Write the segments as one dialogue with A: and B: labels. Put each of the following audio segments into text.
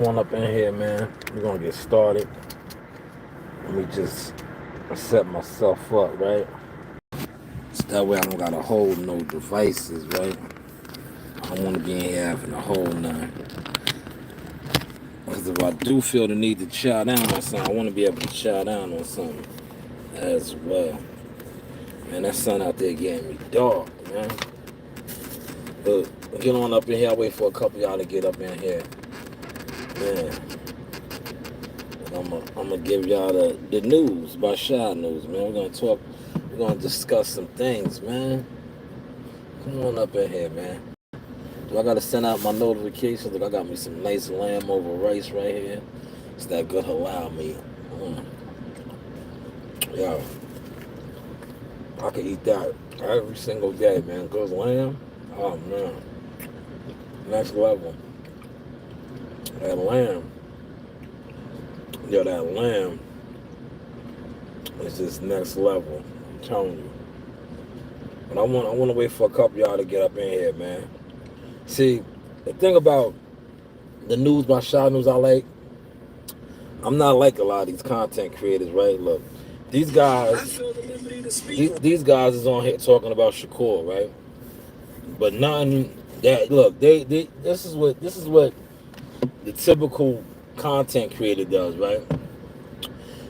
A: One up in here, man. We're gonna get started. Let me just set myself up, right? So that way I don't gotta hold no devices, right? I don't wanna be in here having a hold none. Because if I do feel the need to chow down on something, I wanna be able to chow down on something as well. Man, that sun out there getting me dark, man. But get on up in here. I'll wait for a couple of y'all to get up in here. Man. I'm gonna give y'all the news by Shy News, man. We're gonna discuss some things, man. Come on up in here, man. Do I gotta send out my notifications? Look, I got me some nice lamb over rice right here. It's that good halal meat. Yo, I could eat that every single day, man. Good lamb. Oh man. Next level. That lamb. Yo, that lamb is just next level. I'm telling you. But I want to wait for a couple of y'all to get up in here, man. See, the thing about the news by Shy News I'm not like a lot of these content creators, right? Look, these guys is on here talking about Shakur, right? But nothing that look, this is what the typical content creator does, right?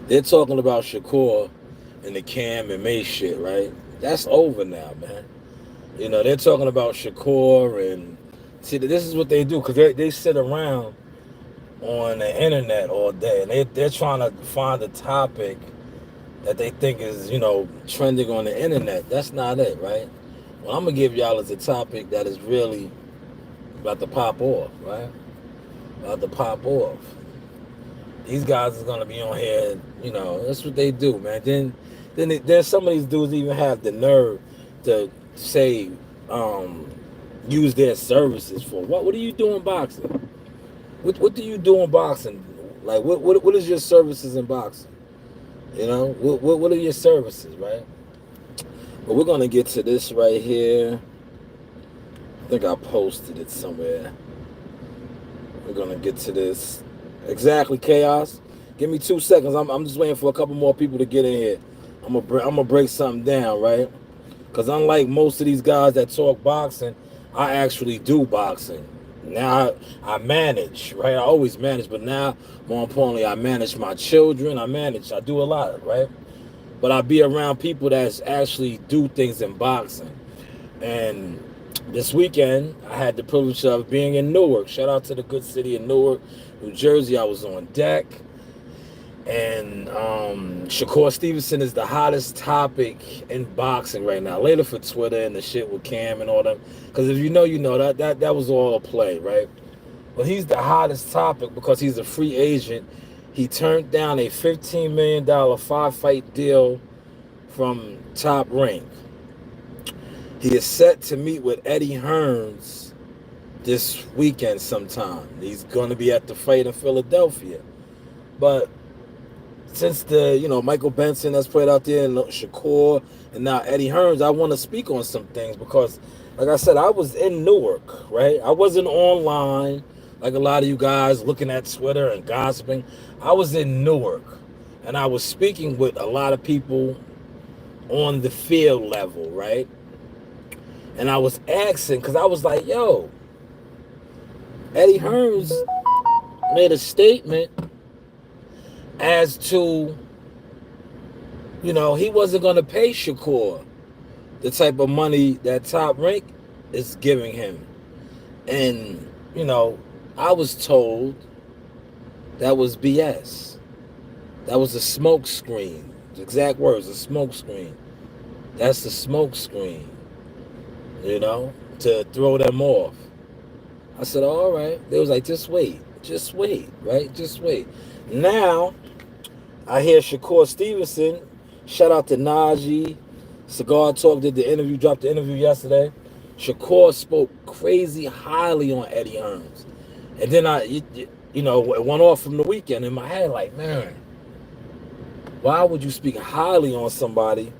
A: They're talking about Shakur and the Cam and May shit, right? That's over now, man. You know, they're talking about Shakur and see, this is what they do because they sit around on the internet all day and they're trying to find a topic that they think is, trending on the internet. That's not it, right? What I'm going to give y'all is a topic that is really about to pop off, right? About to pop off. These guys is gonna be on here, that's what they do, man. Then some of these dudes even have the nerve to say, use their services for what? What do you do in boxing? What do you do in boxing? Like what is your services in boxing? What are your services, right? But we're gonna get to this right here. I think I posted it somewhere. We're gonna get to this. Exactly, Chaos. Give me 2 seconds. I'm just waiting for a couple more people to get in here. I'm gonna break something down, right? Because unlike most of these guys that talk boxing, I actually do boxing. Now I manage, right? I always manage, but now more importantly, I manage my children. I do a lot, right? But I be around people that actually do things in boxing. And this weekend, I had the privilege of being in Newark. Shout out to the good city of Newark, New Jersey. I was on deck. And Shakur Stevenson is the hottest topic in boxing right now. Later for Twitter and the shit with Cam and all them. Because if you know, that was all a play, right? But he's the hottest topic because he's a free agent. He turned down a $15 million 5-fight deal from Top Rank. He is set to meet with Eddie Hearns this weekend sometime. He's going to be at the fight in Philadelphia. But since Michael Benson that's played out there and Shakur and now Eddie Hearns, I want to speak on some things because, like I said, I was in Newark, right? I wasn't online like a lot of you guys looking at Twitter and gossiping. I was in Newark and I was speaking with a lot of people on the field level, right? And I was asking, because I was like, yo, Eddie Hearns made a statement as to, he wasn't going to pay Shakur the type of money that Top Rank is giving him. And, I was told that was BS. That was a smoke screen. The exact words, a smoke screen. That's the smoke screen. To throw them off. I said, all right. They was like, just wait, right? Just wait. Now, I hear Shakur Stevenson, shout out to Najee, Cigar Talk did the interview, dropped the interview yesterday. Shakur spoke crazy highly on Eddie Hearns. And then it went off from the weekend in my head like, man, why would you speak highly on somebody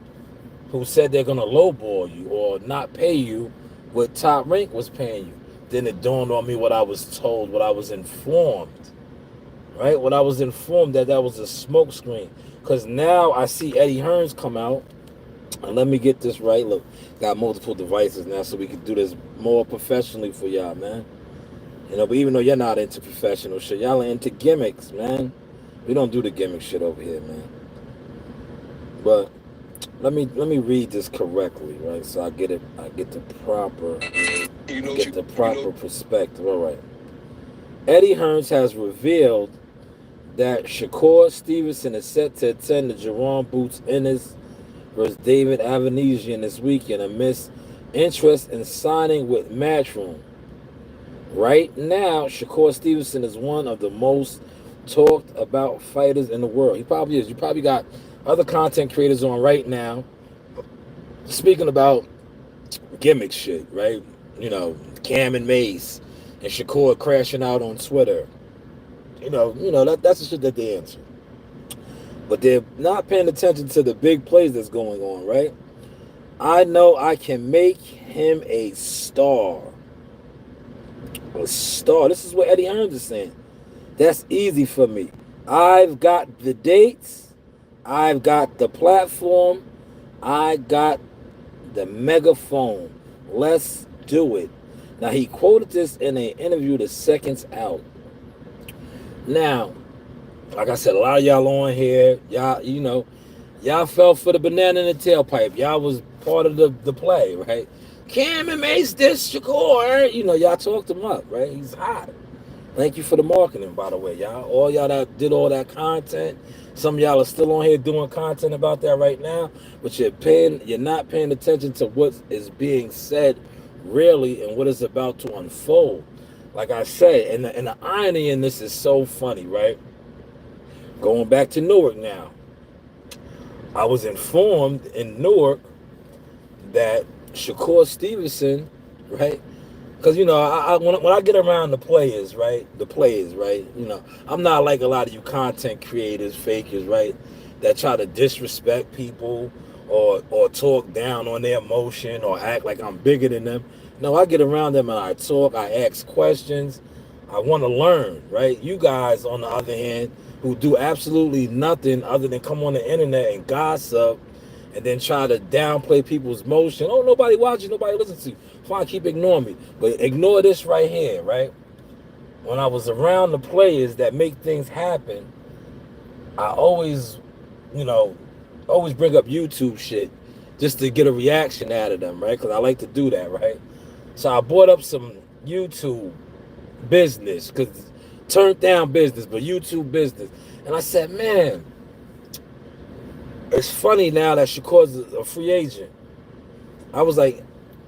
A: who said they're going to lowball you or not pay you what Top Rank was paying you? Then it dawned on me what I was told, what I was informed. right? When I was informed that that was a smoke screen. Because now I see Eddie Hearns come out, and let me get this right. Look, got multiple devices now, so we can do this more professionally for y'all, man. You know, but even though you're not into professional shit, y'all are into gimmicks, man. We don't do the gimmick shit over here, man. But let me read this correctly, right? So I get it. I get the proper. Get the proper perspective. All right. Eddie Hearns has revealed that Shakur Stevenson is set to attend the Jerome Boots Ennis versus David Avanesian this weekend amidst interest in signing with Matchroom. Right now, Shakur Stevenson is one of the most talked about fighters in the world. He probably is. You probably got other content creators on right now speaking about gimmick shit, right? You know, Cam and Mace and Shakur crashing out on Twitter. That's the shit that they answer. But they're not paying attention to the big plays that's going on, right? I know I can make him a star. A star. This is what Eddie Hearns is saying. That's easy for me. I've got the dates. I've got the platform. I got the megaphone. Let's do it. Now, he quoted this in an interview the seconds out. Now, like I said, a lot of y'all on here, y'all fell for the banana in the tailpipe. Y'all was part of the play, right? Cam and Mace this Shakur. Y'all talked him up, right? He's hot. Thank you for the marketing, by the way, y'all. All y'all that did all that content. Some of y'all are still on here doing content about that right now, but you're not paying attention to what is being said really and what is about to unfold. Like I said, and the irony in this is so funny, right? Going back to Newark now. I was informed in Newark that Shakur Stevenson, right? Because, when I get around the players, right? I'm not like a lot of you content creators, fakers, right? That try to disrespect people or talk down on their emotion or act like I'm bigger than them. No, I get around them and I talk, I ask questions. I want to learn, right? You guys, on the other hand, who do absolutely nothing other than come on the internet and gossip and then try to downplay people's motion. Oh, nobody watches, nobody listens to you. Fine, keep ignoring me. But ignore this right here, right? When I was around the players that make things happen, I always bring up YouTube shit just to get a reaction out of them, right? Because I like to do that, right? So I brought up some YouTube business, because turned down business, but YouTube business. And I said, man, it's funny now that Shakur's a free agent. I was like,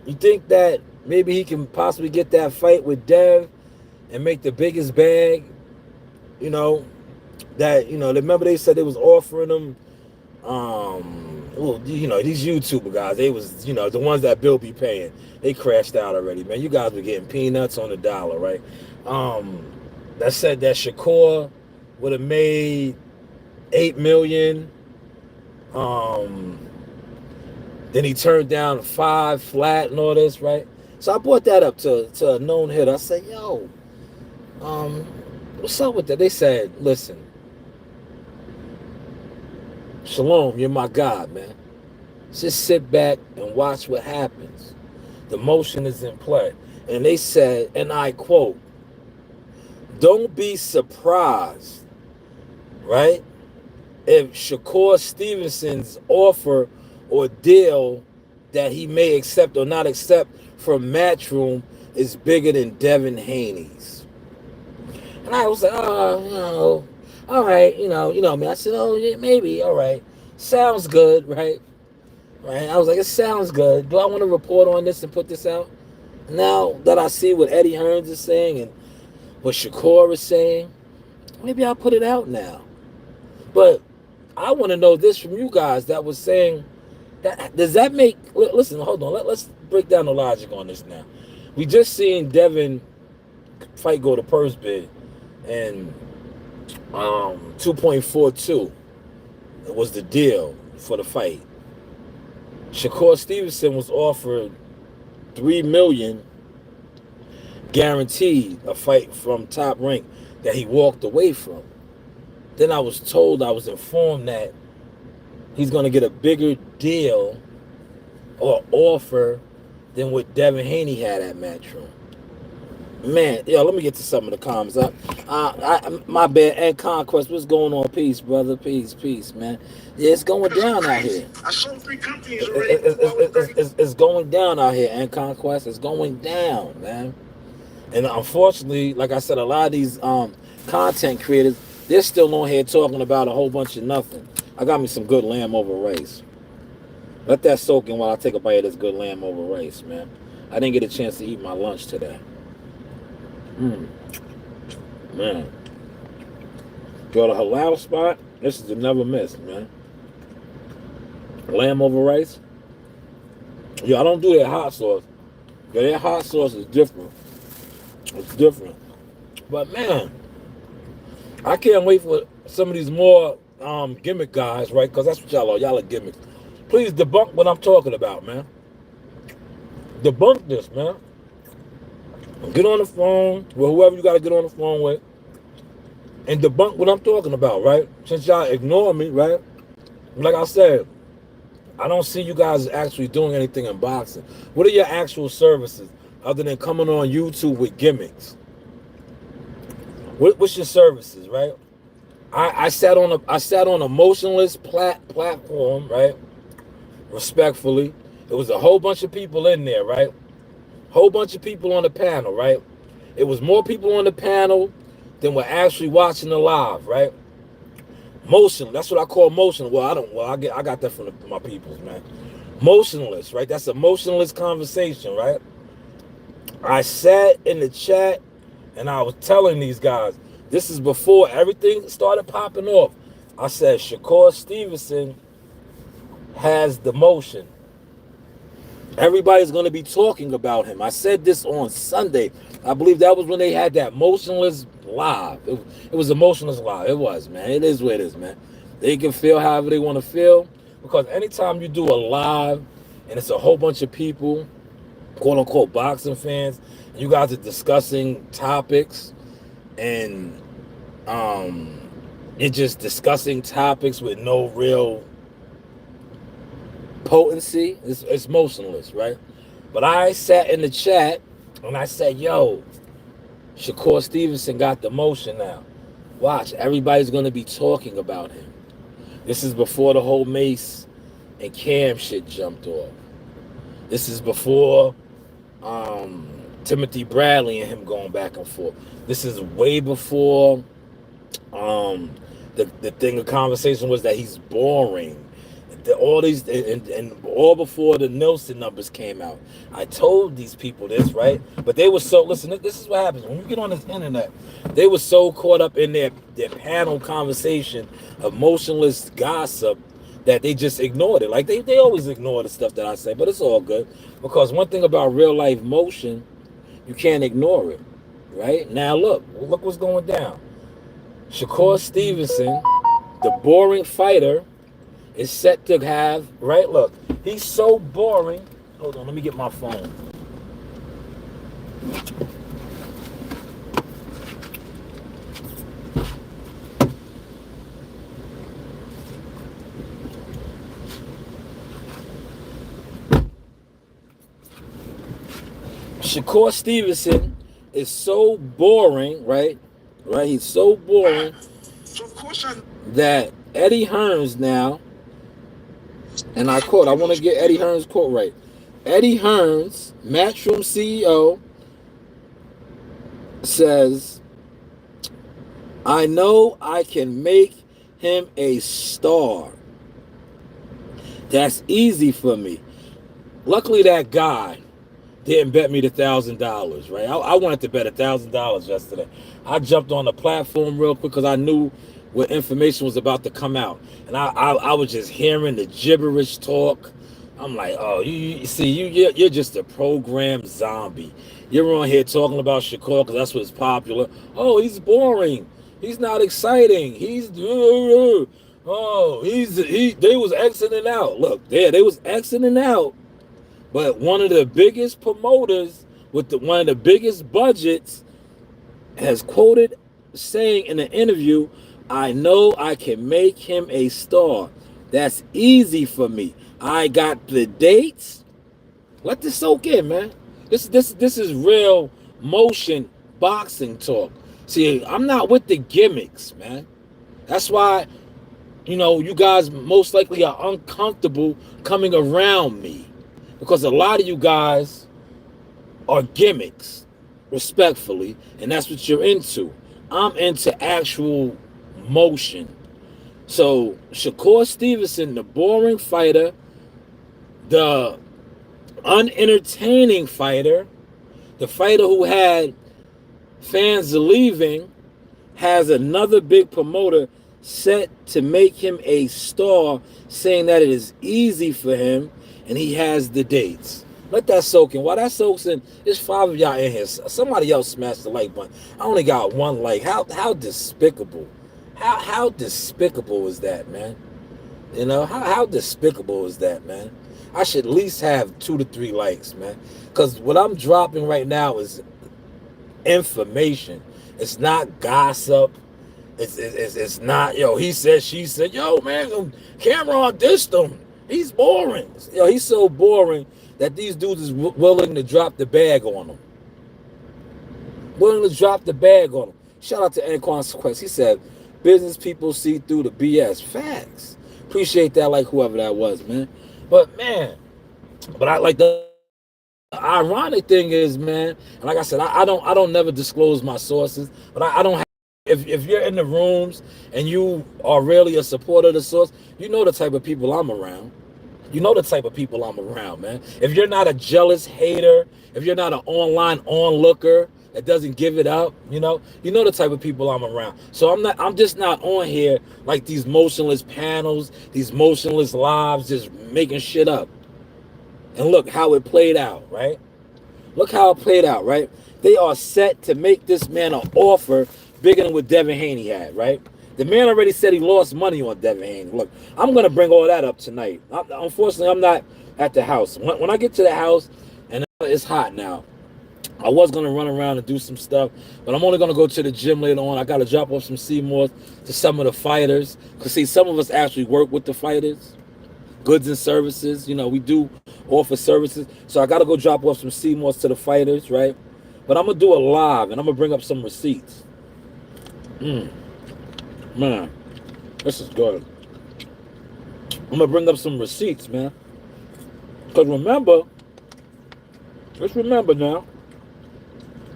A: you think that maybe he can possibly get that fight with Dev and make the biggest bag? Remember they said they was offering him, these YouTuber guys, they was, the ones that Bill be paying, they crashed out already, man. You guys were getting peanuts on the dollar, right? That said that Shakur would have made $8 million. Then he turned down 5 flat and all this, right? So I brought that up to a known hitter. I said, yo, what's up with that? They said, listen, Shalom, you're my God, man. Just sit back and watch what happens. The motion is in play. And they said, and I quote, don't be surprised, right, if Shakur Stevenson's offer or deal that he may accept or not accept from Matchroom is bigger than Devin Haney's. And I was like, all right, me. I said, oh, yeah, maybe, all right. Sounds good, right? Right? I was like, it sounds good. Do I want to report on this and put this out? Now that I see what Eddie Hearns is saying and what Shakur is saying, maybe I'll put it out now. But I want to know this from you guys that was saying, does that make... Listen, hold on. Let's break down the logic on this now. We just seen Devin fight go to purse bid, and 2.42 was the deal for the fight. Shakur Stevenson was offered $3 million guaranteed, a fight from Top Rank that he walked away from. Then I was informed that he's going to get a bigger deal or offer than what Devin Haney had at matchroom. Man, yo, let me get to some of the comments. My bad. And Conquest, what's going on? Peace, brother. Peace, man. Yeah, it's going down out here. I sold 3 companies already. It's going down out here. And Conquest, it's going down, man. And unfortunately, like I said, a lot of these content creators, they're still on here talking about a whole bunch of nothing. I got me some good lamb over rice. Let that soak in while I take a bite of this good lamb over rice, man. I didn't get a chance to eat my lunch today. Man. Go to halal spot. This is a never miss, man. Lamb over rice. Yo, I don't do that hot sauce. Yeah, that hot sauce is different. It's different. But man, I can't wait for some of these more gimmick guys, right? Because that's what y'all are. Y'all are gimmicks. Please debunk what I'm talking about, man. Debunk this, man. Get on the phone with whoever you got to get on the phone with and debunk what I'm talking about, right? Since y'all ignore me, right? Like I said, I don't see you guys actually doing anything in boxing. What are your actual services other than coming on YouTube with gimmicks? What's your services, right? I sat on a motionless platform, right? Respectfully, it was a whole bunch of people in there, right? Whole bunch of people on the panel, right? It was more people on the panel than were actually watching the live, right? Motion, that's what I call motion. I got that from my peoples, man. Motionless, right? That's a motionless conversation, right? I sat in the chat and I was telling these guys, this is before everything started popping off. I said, Shakur Stevenson has the motion. Everybody's going to be talking about him. I said this on Sunday. I believe that was when they had that motionless live. It was a motionless live. It was, man. It is what it is, man. They can feel however they want to feel. Because anytime you do a live and it's a whole bunch of people, quote unquote boxing fans, and you guys are discussing topics and you're just discussing topics with no real potency, it's motionless, right? But I sat in the chat and I said, yo, Shakur Stevenson got the motion now. Watch, everybody's going to be talking about him. This is before the whole Mace and Cam shit jumped off. This is before Timothy Bradley and him going back and forth. This is way before the conversation was that he's boring. All these and all before the Nielsen numbers came out. I told these people this, right? But they were so, listen, this is what happens when you get on this internet. They were so caught up in their panel conversation of motionless gossip that they just ignored it. Like they always ignore the stuff that I say, but it's all good. Because one thing about real life motion, you can't ignore it. Right? Now look what's going down. Shakur Stevenson, the boring fighter, is set to have, right? Look, he's so boring. Hold on, let me get my phone. Shakur Stevenson is so boring, right? Right? He's so boring that Eddie Hearns now, and I quote, I want to get Eddie Hearns' quote right. Eddie Hearns, Matchroom CEO, says, I know I can make him a star. That's easy for me. Luckily, that guy didn't bet me the $1,000, right? I wanted to bet $1,000 yesterday. I jumped on the platform real quick because I knew what information was about to come out. And I was just hearing the gibberish talk. I'm like, oh, you're just a programmed zombie. You're on here talking about Shakur because that's what's popular. Oh, he's boring. He's not exciting. They was exiting out. Look, they was exiting out. But one of the biggest promoters with one of the biggest budgets has quoted saying in an interview, I know I can make him a star. That's easy for me. I got the dates. Let this soak in, man. This is real motion boxing talk. See, I'm not with the gimmicks, man. That's why, you guys most likely are uncomfortable coming around me. Because a lot of you guys are gimmicks, respectfully, and that's what you're into. I'm into actual motion. So Shakur Stevenson, the boring fighter, the unentertaining fighter, the fighter who had fans leaving, has another big promoter set to make him a star, saying that it is easy for him and he has the dates. Let that soak in. While that soaks in, there's 5 of y'all in here. Somebody else smashed the like button. I only got 1 like. How despicable. How despicable is that, man? How despicable is that, man? I should at least have 2 to 3 likes, man. Because what I'm dropping right now is information. It's not gossip. It's not, he said, she said, man, Cameron dissed him. He's boring. He's so boring that these dudes is willing to drop the bag on him. Willing to drop the bag on him. Shout out to Inconsequence. He said, business people see through the BS. Facts. Appreciate that, like whoever that was, man. But, man, I like the ironic thing is, man, and like I said, I don't never disclose my sources, but I don't have, if you're in the rooms and you are really a supporter of the source, you know the type of people I'm around. You know the type of people I'm around, man. If you're not a jealous hater, if you're not an online onlooker that doesn't give it up, you know the type of people I'm around. So I'm just not on here like these motionless panels, these motionless lives, just making shit up. And look how it played out, right? Look how it played out, right? They are set to make this man an offer bigger than what Devin Haney had, right? The man already said he lost money on Devin Haney. Look, I'm going to bring all that up tonight. Unfortunately, I'm not at the house. When I get to the house, and it's hot now, I was going to run around and do some stuff, but I'm only going to go to the gym later on. I got to drop off some CMOS to some of the fighters. Because, see, some of us actually work with the fighters. Goods and services, we do offer services. So I got to go drop off some CMOS to the fighters, right? But I'm going to do it live, and I'm going to bring up some receipts. Man, this is good. I'm going to bring up some receipts, man. Because let's remember now,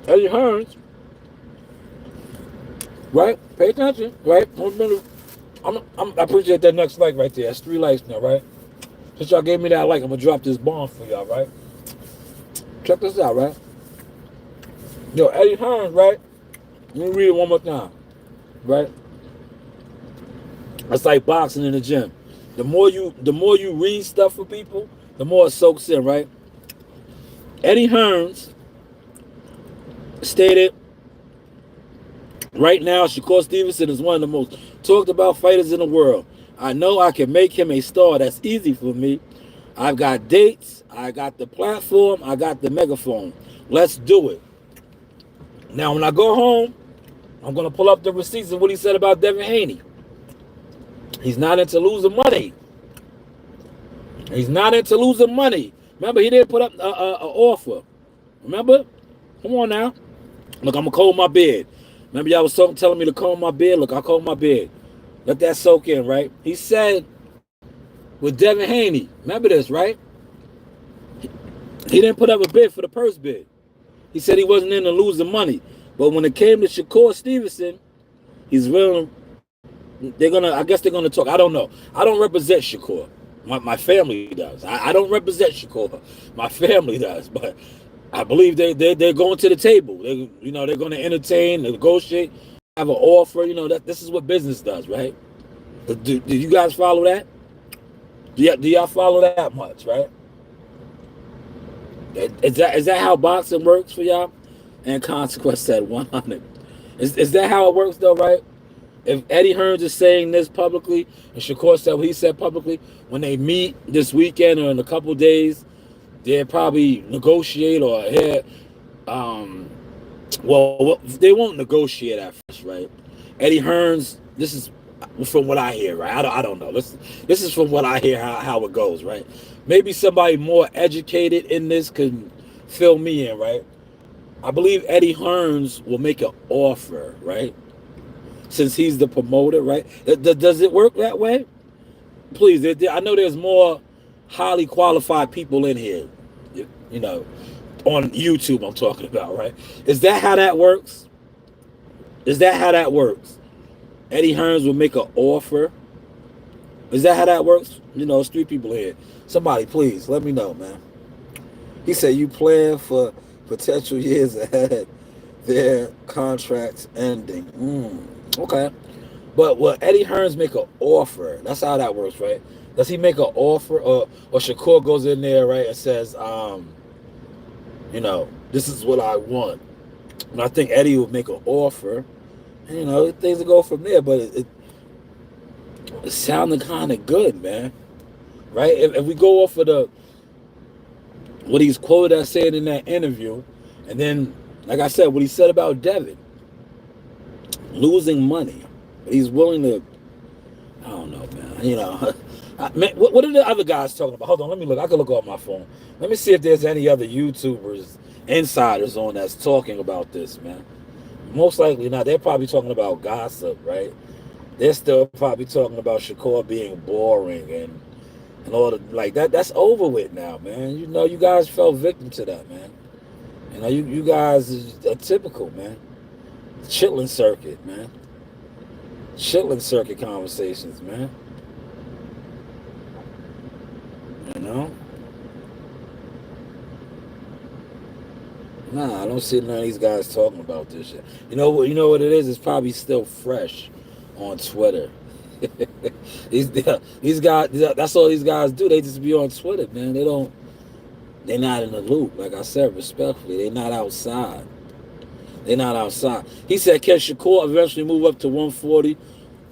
A: Eddie Hearns, right? Pay attention, right? I appreciate that next like right there. That's 3 likes now, right? Since y'all gave me that like, I'm going to drop this bomb for y'all, right? Check this out, right? Eddie Hearns, right? Let me read it one more time, right? It's like boxing in the gym. The more you read stuff for people, the more it soaks in, right? Eddie Hearns stated, right now, Shakur Stevenson is one of the most talked about fighters in the world. I know I can make him a star. That's easy for me. I've got dates. I got the platform. I got the megaphone. Let's do it. Now, when I go home, I'm going to pull up the receipts of what he said about Devin Haney. He's not into losing money. He's not into losing money. Remember, he didn't put up an offer. Remember? Come on now. Look, I'm going to comb my beard. Remember y'all was telling me to comb my beard? Look, I comb my beard. Let that soak in, right? He said with Devin Haney, remember this, right? He didn't put up a bid for the purse bid. He said he wasn't into losing money. But when it came to Shakur Stevenson, he's willing. I guess they're gonna talk. I don't know. I don't represent Shakur. My family does. I don't represent Shakur. My family does. But I believe they're going to the table. They're going to entertain, negotiate, have an offer. That this is what business does, right? Do you guys follow that? Do y'all follow that much, right? Is that how boxing works for y'all? And Consequence said 100. Is that how it works though, right? If Eddie Hearns is saying this publicly, and Shakur said what he said publicly, when they meet this weekend or in a couple days, they'll probably negotiate or well, they won't negotiate at first, right? Eddie Hearns this is from what I hear, right? I don't know. This is from what I hear how it goes, right? Maybe somebody more educated in this can fill me in, right? I believe Eddie Hearns will make an offer, right? Since he's the promoter, right? Does it work that way? Please, I know there's more highly qualified people in here, you know, on YouTube I'm talking about, right? Is that how that works? Is that how that works? Eddie Hearns will make an offer. Is that how that works? You know, it's three people here. Somebody, please, let me know, man. He said you plan for potential years ahead. Their contracts ending. Okay. But will Eddie Hearns make an offer? That's how that works, right? Does he make an offer, or Shakur goes in there, right, and says, you know, this is what I want. And I think Eddie will make an offer, and, you know, things will go from there. But it sounded kind of good, man. Right? If we go off of what he's quoted as saying in that interview, and then, like I said, what he said about Devin, losing money, he's willing to, I don't know, man. You know, man, what are the other guys talking about? Hold on, let me look. I can look on my phone. Let me see if there's any other YouTubers, insiders on that's talking about this, man. Most likely not. They're probably talking about gossip, right? They're still probably talking about Shakur being boring and all the, like that. That's over with now, man. You know, you guys fell victim to that, man. You know, you guys are typical, man. Chitlin circuit, man. Chitlin circuit conversations, man. You know? Nah, I don't see none of these guys talking about this shit. You know what it is? It's probably still fresh on Twitter. these guys, that's all these guys do. They just be on Twitter, man. They're not in the loop. Like I said, respectfully, they're not outside. They're not outside. He said, can Shakur eventually move up to 140?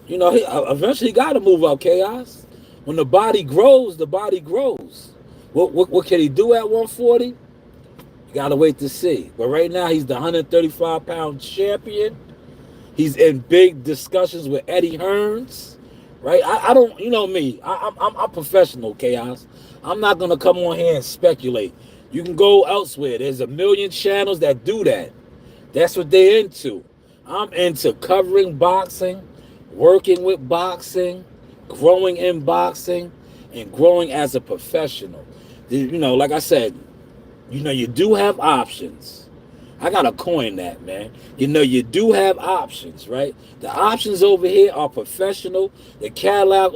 A: You know, eventually he got to move up, Chaos. When the body grows, the body grows. What can he do at 140? You got to wait to see. But right now, he's the 135-pound champion. He's in big discussions with Eddie Hearns, right? I don't, you know me. I'm professional, Chaos. I'm not going to come on here and speculate. You can go elsewhere. There's a million channels that do that. That's what they're into. I'm into covering boxing, working with boxing, growing in boxing, and growing as a professional. You know, like I said, you know, you do have options. I gotta coin that, man. You know, you do have options, right? The options over here are professional. The catalog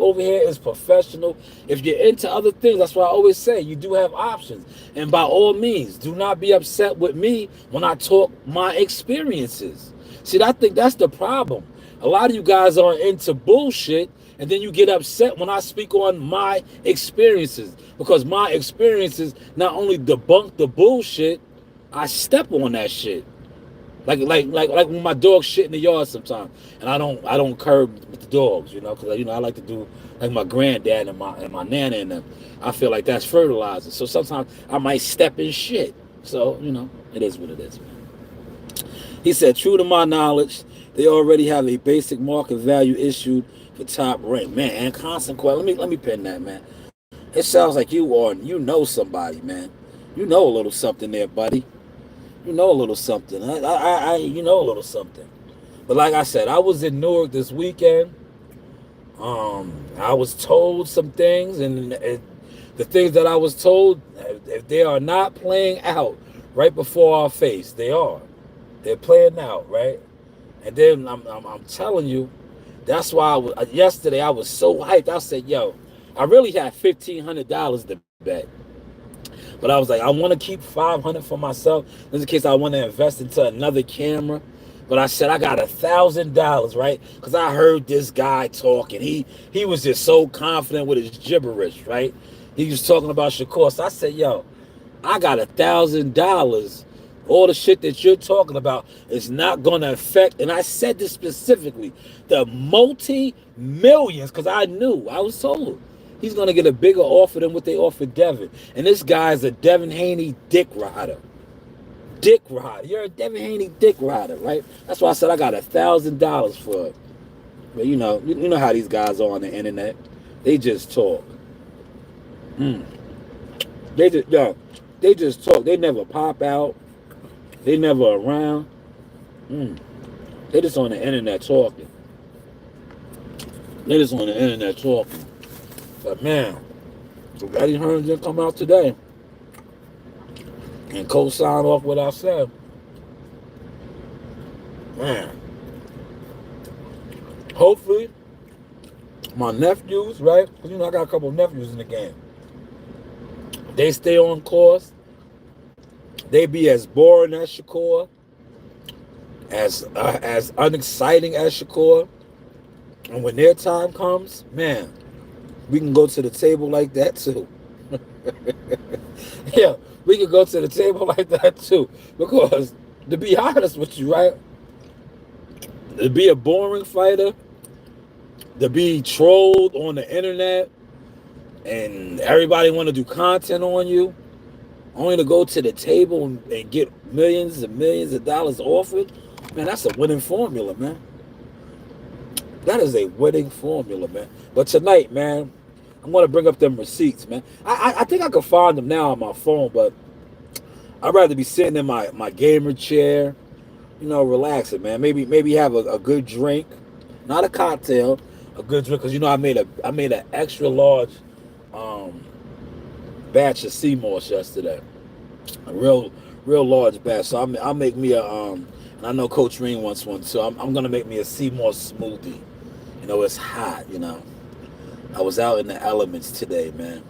A: over here is professional. If you're into other things, that's why I always say you do have options. And by all means, do not be upset with me when I talk my experiences. See, I think that's the problem. A lot of you guys are into bullshit, and then you get upset when I speak on my experiences, because my experiences not only debunk the bullshit, I step on that shit. Like when my dog shit in the yard sometimes, and I don't curb with the dogs, you know, because I like to do like my granddad and my nana and them. I feel like that's fertilizer. So sometimes I might step in shit. So, you know, it is what it is, man. He said, true to my knowledge, they already have a basic market value issued for Top Rank. Man, and consequently, let me pin that, man. It sounds like you know somebody, man. You know a little something there, buddy. You know a little something. You know a little something. But like I said, I was in Newark this weekend. I was told some things, and the things that I was told, if they are not playing out right before our face, they are. They're playing out, right? And then I'm telling you, that's why yesterday I was so hyped. I said, yo, I really had $1,500 to bet. But I was like, I want to keep $500 for myself, just in case I want to invest into another camera. But I said I got $1,000, right? Because I heard this guy talking. He was just so confident with his gibberish, right? He was talking about Shakur. So I said, yo, I got $1,000. All the shit that you're talking about is not going to affect, and I said this specifically, the multi-millions, because I was told. He's going to get a bigger offer than what they offered Devin. And this guy's a Devin Haney dick rider. dick rider. You're a Devin Haney dick rider, right? That's why I said I got $1,000 for it. But you know how these guys are on the internet. They just talk. Mm. They just talk. They never pop out. They never around. Mm. They just on the internet talking. They just on the internet talking. But man, if Eddie Hearn didn't come out today and co-sign off what I said, man, hopefully my nephews, right? Because I got a couple of nephews in the game. They stay on course. They be as boring as Shakur, as unexciting as Shakur. And when their time comes, man, we can go to the table like that too. Yeah, we can go to the table like that too. Because to be honest with you, right? To be a boring fighter, to be trolled on the internet, and everybody want to do content on you, only to go to the table and get millions and millions of dollars offered, man, that's a winning formula, man. That is a winning formula, man. But tonight, man, I'm going to bring up them receipts, man. I think I can find them now on my phone, but I'd rather be sitting in my gamer chair, relaxing, man. Maybe have a good drink, not a cocktail, a good drink, because I made an extra large batch of Seymour's yesterday, a real large batch. So I'll make me a and I know Coach Reen wants one, so I'm gonna make me a Seymour smoothie. It's hot. I was out in the elements today, man.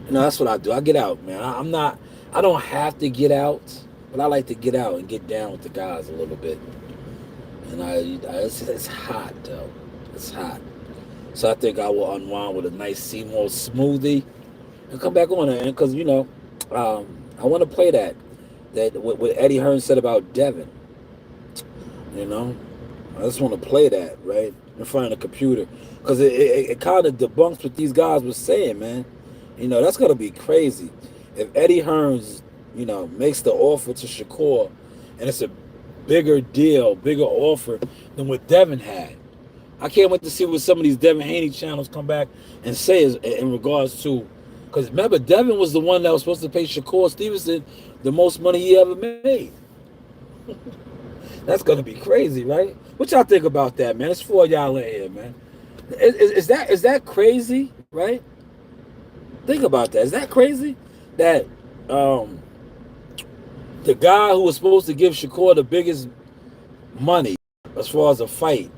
A: That's what I do. I get out, man. I don't have to get out, but I like to get out and get down with the guys a little bit. And it's hot though. It's hot. So I think I will unwind with a nice Seymour smoothie and come back on it. Because I want to play that what Eddie Hearn said about Devin. I just want to play that right in front of the computer, because it kind of debunks what these guys were saying, man. That's gonna be crazy if Eddie Hearns makes the offer to Shakur, and it's a bigger deal, bigger offer than what Devin had. I can't wait to see what some of these Devin Haney channels come back and say in regards to, because remember, Devin was the one that was supposed to pay Shakur Stevenson the most money he ever made. That's gonna be crazy, right? What y'all think about that, man? It's 4 y'all in here, man. Is that crazy, right? Think about that. Is that crazy that the guy who was supposed to give Shakur the biggest money as far as a fight,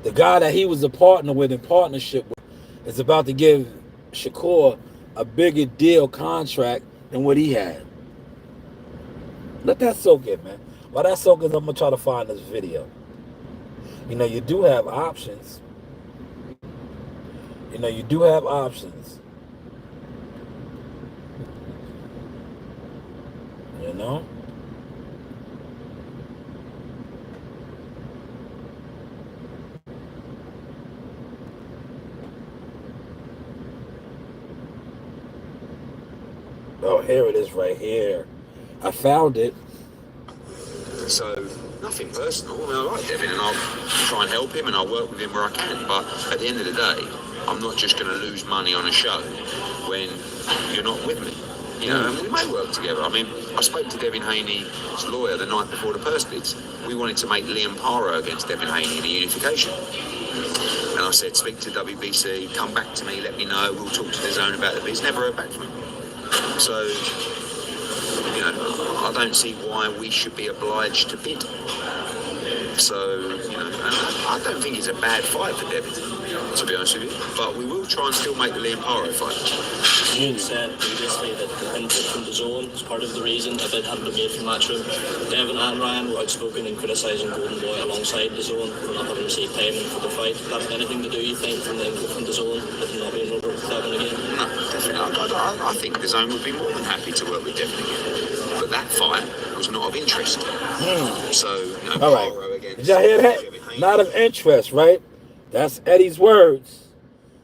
A: the guy that he was a partner with in partnership with, is about to give Shakur a bigger deal contract than what he had? Let that soak in, man. While that soak in, I'm going to try to find this video. You do have options. You do have options. Oh, here it is right here. I found it.
B: So, nothing personal. I like Devin, and I'll try and help him, and I'll work with him where I can. But at the end of the day, I'm not just going to lose money on a show when you're not with me. And we may work together. I spoke to Devin Haney's lawyer the night before the purse bids. We wanted to make Liam Paro against Devin Haney in the unification. And I said, speak to WBC, come back to me, let me know, we'll talk to the zone about it. But he's never heard back from him. So, I don't see why we should be obliged to bid. So, I don't think it's a bad fight for Devin, to be honest with you. But we will try and still make the Liam Paro fight.
C: You said previously that the input from the zone is part of the reason a bid hadn't been made from matchroom. Devin and Ryan were outspoken in criticising Golden Boy alongside the zone for not having received payment for the fight. Does that have anything to do, you think, from the input from the zone with him not being over with Devin again?
B: No, definitely. I think the zone would be more than happy to work with Devin again. But that fight was not of interest. So,
A: all right. Did y'all hear that? Not of interest, right? That's Eddie's words.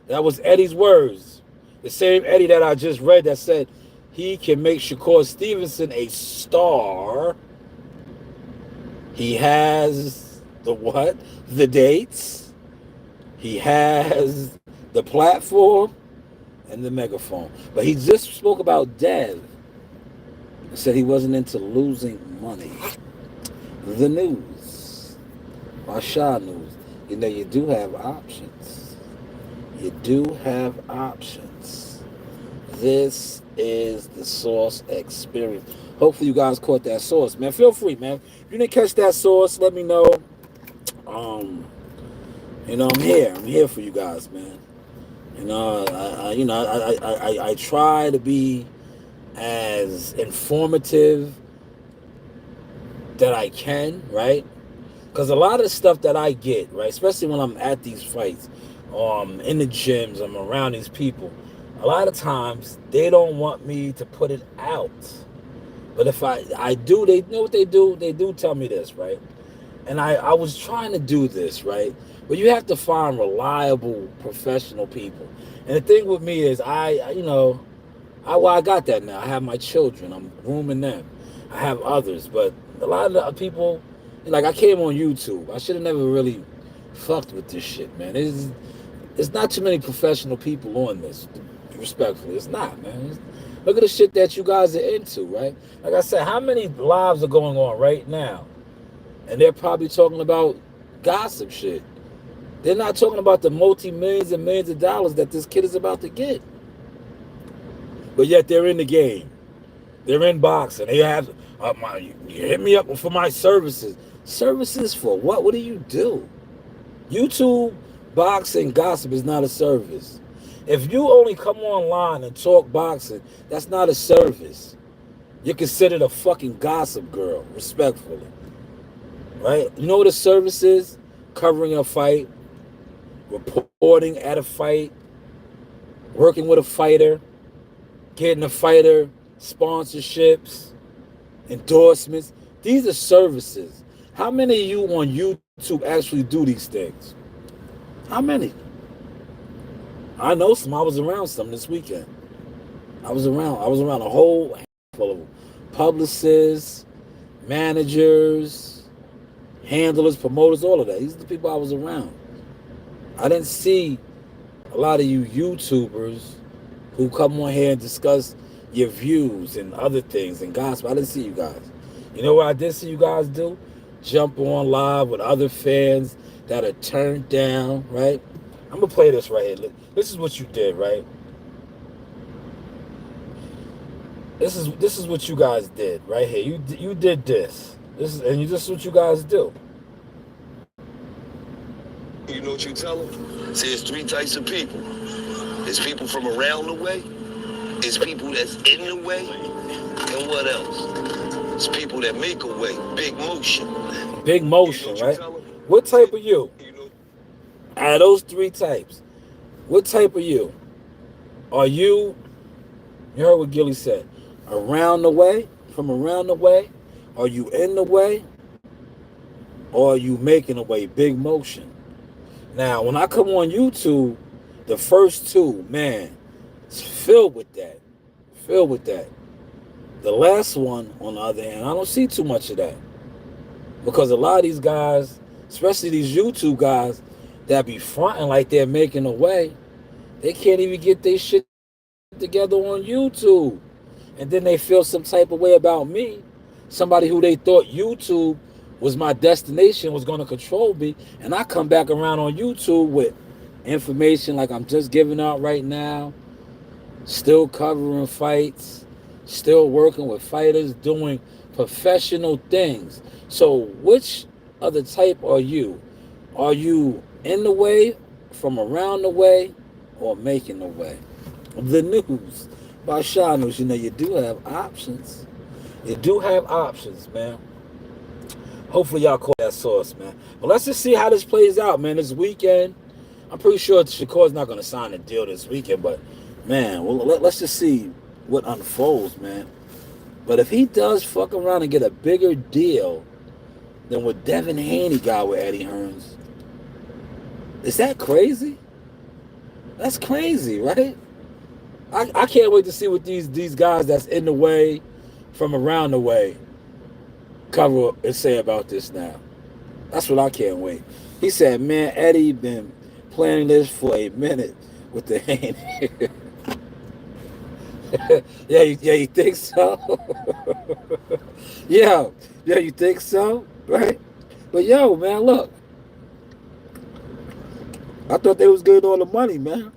A: That was Eddie's words. The same Eddie that I just read that said he can make Shakur Stevenson a star. He has the what? The dates. He has the platform and the megaphone. But he just spoke about Dev. Said he wasn't into losing money. The news. Rasha news. You know, you do have options. You do have options. This is the Source Experience. Hopefully you guys caught that source, man. Feel free, man. If you didn't catch that source, let me know. You know, I'm here. I'm here for you guys, man. You know, I try to be as informative that I can, right? Because a lot of the stuff that I get, right, especially when I'm at these fights, in the gyms, I'm around these people, a lot of times they don't want me to put it out. But if I do, they know what they do. They do tell me this, right? And I was trying to do this, right? But you have to find reliable, professional people. And the thing with me is I got that now. I have my children. I'm grooming them. I have others. But a lot of the people, like I came on YouTube. I should have never really fucked with this shit, man. There's not too many professional people on this, respectfully. It's not, man. Look at the shit that you guys are into, right? Like I said, how many lives are going on right now? And they're probably talking about gossip shit. They're not talking about the multi-millions and millions of dollars that this kid is about to get. But yet they're in the game. They're in boxing. They have, you hit me up for my services. Services for what? What do you do? YouTube, boxing, gossip is not a service. If you only come online and talk boxing, that's not a service. You're considered a fucking gossip girl, respectfully. Right? You know what a service is? Covering a fight, reporting at a fight, working with a fighter, getting a fighter sponsorships, endorsements. These are services. How many of you on YouTube actually do these things? How many? I know some. I was around some this weekend. I was around a whole handful of them. Publicists, managers, handlers, promoters, all of that. These are the people I was around. I didn't see a lot of you YouTubers who come on here and discuss your views and other things and gossip. I didn't see you guys. You know what I did see you guys do? Jump on live with other fans that are turned down, right? I'm going to play this right here. This is what you did, right? This is what you guys did right here. You did this. This is what you guys do.
B: You know what you tell them? See, there's three types of people. There's people from around the way. There's people that's in the way. And what else? It's people that make a way. Big motion.
A: Big motion, right? What type are you? Out of those three types, what type are you? Are you heard what Gilly said, around the way, from around the way? Are you in the way? Or are you making a way, big motion? Now, when I come on YouTube, the first two, man, it's filled with that. Filled with that. The last one, on the other hand, I don't see too much of that. Because a lot of these guys, especially these YouTube guys, that be fronting like they're making a way, they can't even get their shit together on YouTube. And then they feel some type of way about me, somebody who they thought YouTube was my destination, was going to control me, and I come back around on YouTube with information like I'm just giving out right now, still covering fights, still working with fighters, doing professional things. So which other type are you? Are you in the way, from around the way, or making the way? The news by Shaw News. You know, you do have options. You do have options, man. Hopefully y'all caught that source, man. But let's just see how this plays out, man. This weekend, I'm pretty sure Shakur's not going to sign a deal this weekend, but man, well, let's just see what unfolds, man. But if he does fuck around and get a bigger deal than what Devin Haney got with Eddie Hearns, is that crazy? That's crazy, right? I can't wait to see what these guys that's in the way from around the way cover and say about this now. That's what I can't wait. He said, man, Eddie been planning this for a minute with the hand. Yeah, you think so? Yeah, you think so? Right? But yo, man, look, I thought they was getting all the money, man.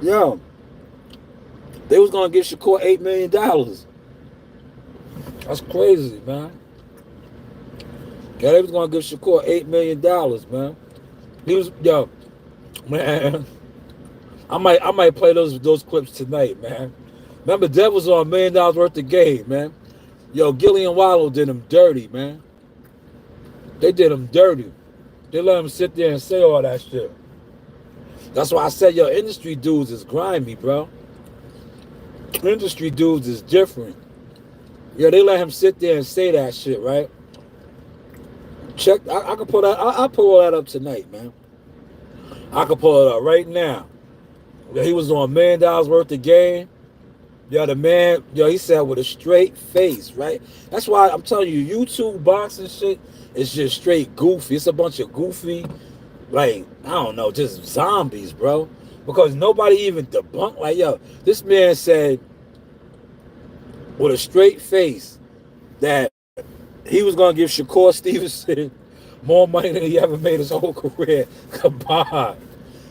A: Yo, they was gonna give Shakur $8 million. That's crazy, man. Yeah, they was gonna give Shakur $8 million, man. He was, yo, man. I might play those clips tonight, man. Remember, Dev was on $1 million worth of game, man. Yo, Gillian Wallow did him dirty, man. They did him dirty. They let him sit there and say all that shit. That's why I said, yo, industry dudes is grimy, bro. Industry dudes is different. Yeah, they let him sit there and say that shit, right? Check. I can pull that. I'll pull all that up tonight, man. I can pull it up right now. Yeah, he was on $1 million worth of game. Yeah, the man, yo, he said with a straight face, right? That's why I'm telling you, YouTube boxing shit is just straight goofy. It's a bunch of goofy, like, I don't know, just zombies, bro. Because nobody even debunked, like, yo, this man said with a straight face that he was going to give Shakur Stevenson more money than he ever made his whole career. Combined.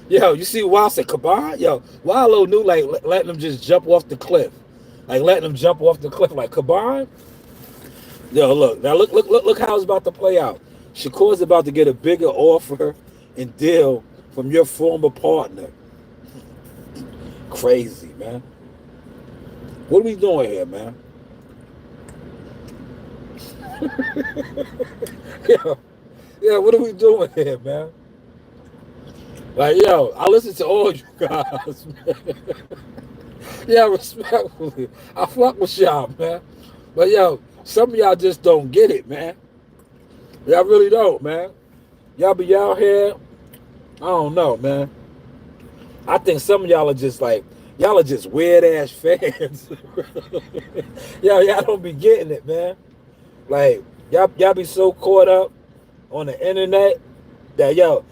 A: Yo, you see Wild said combined? Yo, Wallow knew, like, letting him just jump off the cliff. Like, letting him jump off the cliff. Like, combined? Yo, look. Now, look how it's about to play out. Shakur's about to get a bigger offer and deal from your former partner. Crazy, man. What are we doing here, man? Yeah, what are we doing here, man? Like, yo, I listen to all you guys, man. Yeah, respectfully. I fuck with y'all, man. But, yo, some of y'all just don't get it, man. Y'all really don't, man. Y'all be out here, I don't know, man. I think some of y'all are just like, y'all are just weird-ass fans. Y'all don't be getting it, man. Like, y'all be so caught up on the internet that, yo,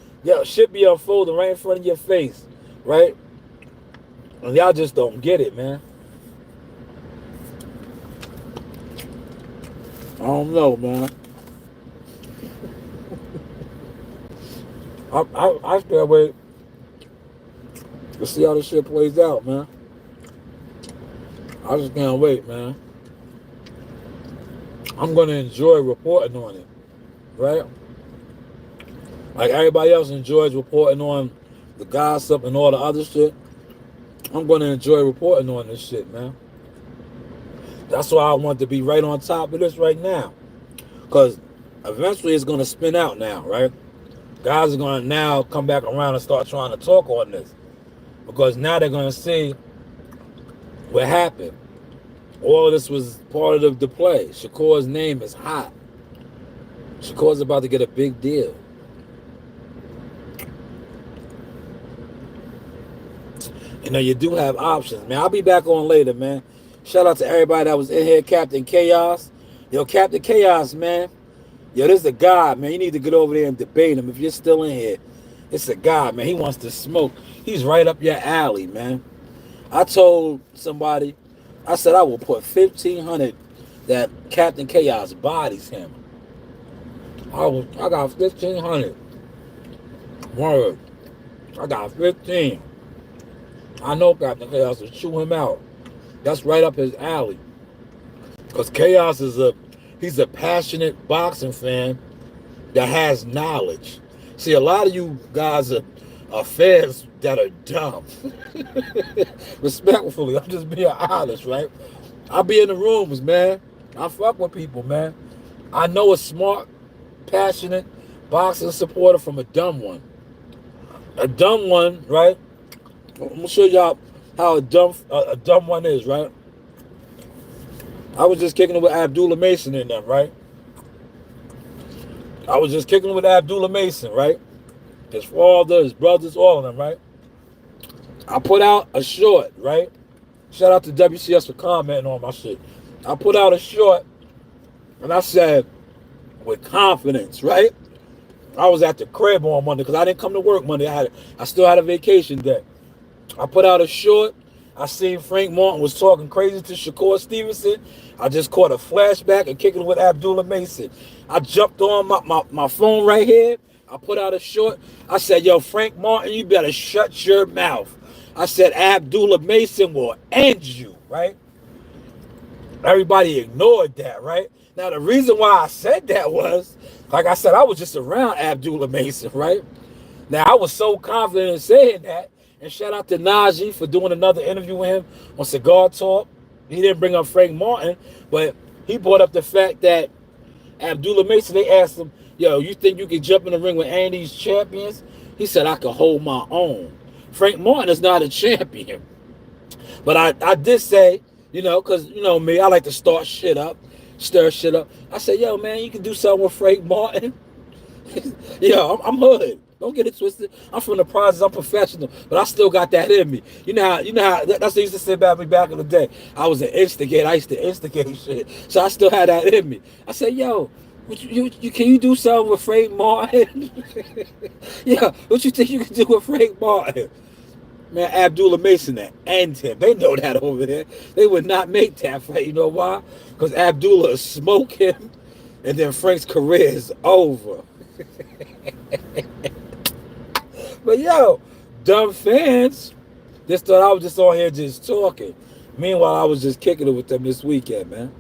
A: shit be unfolding right in front of your face, right? And y'all just don't get it, man. I don't know, man. I can't wait to see how this shit plays out, man. I just can't wait, man. I'm going to enjoy reporting on it, right? Like everybody else enjoys reporting on the gossip and all the other shit. I'm going to enjoy reporting on this shit, man. That's why I want to be right on top of this right now. Because eventually it's going to spin out now, right? Guys are going to now come back around and start trying to talk on this. Because now they're going to see what happened. All of this was part of the play. Shakur's name is hot. Shakur's about to get a big deal. You know, you do have options, man. I'll be back on later, man. Shout out to everybody that was in here. Captain Chaos. Yo, Captain Chaos, man. Yo, this is a guy, man. You need to get over there and debate him if you're still in here. It's a guy, man. He wants to smoke. He's right up your alley, man. I told somebody, I said I will put $1,500 that Captain Chaos bodies him. I got $1,500. Word. I got 15. I know Captain Chaos will chew him out. That's right up his alley. Because Chaos is he's a passionate boxing fan that has knowledge. See, a lot of you guys are fans that are dumb. Respectfully, I'm just being honest, right? I be in the rooms, man. I fuck with people, man. I know a smart, passionate boxing supporter from a dumb one. A dumb one, right? I'm gonna show y'all how a dumb one is, right? I was just kicking it with Abdullah Mason in them, right? I was just kicking it with Abdullah Mason, right? His father, his brothers, all of them, right? I put out a short, right? Shout out to WCS for commenting on my shit. I put out a short, and I said, with confidence, right? I was at the crib on Monday because I didn't come to work Monday. I still had a vacation day. I put out a short. I seen Frank Martin was talking crazy to Shakur Stevenson. I just caught a flashback and kicking with Abdullah Mason. I jumped on my phone right here. I put out a short. I said, yo, Frank Martin, you better shut your mouth. I said, Abdullah Mason will end you, right? Everybody ignored that, right? Now, the reason why I said that was, like I said, I was just around Abdullah Mason, right? Now, I was so confident in saying that. And shout out to Najee for doing another interview with him on Cigar Talk. He didn't bring up Frank Martin, but he brought up the fact that Abdullah Mason, they asked him, yo, you think you can jump in the ring with any of these champions? He said, I can hold my own. Frank Martin is not a champion. But I did say, you know, because, you know me, I like to start shit up, stir shit up. I said, yo, man, you can do something with Frank Martin. Yo, I'm hood. Don't get it twisted. I'm from the process. I'm professional, but I still got that in me. You know how that's what they used to say about me back in the day. I was an instigator. I used to instigate shit, so I still had that in me. I said, yo, can you do something with Frank Martin? Yeah, what you think you can do with Frank Martin? Man, Abdullah Mason that end him. They know that over there. They would not make that fight. You know why? Because Abdullah smoke him, and then Frank's career is over. But yo, dumb fans just thought I was just on here just talking. Meanwhile, I was just kicking it with them this weekend, man.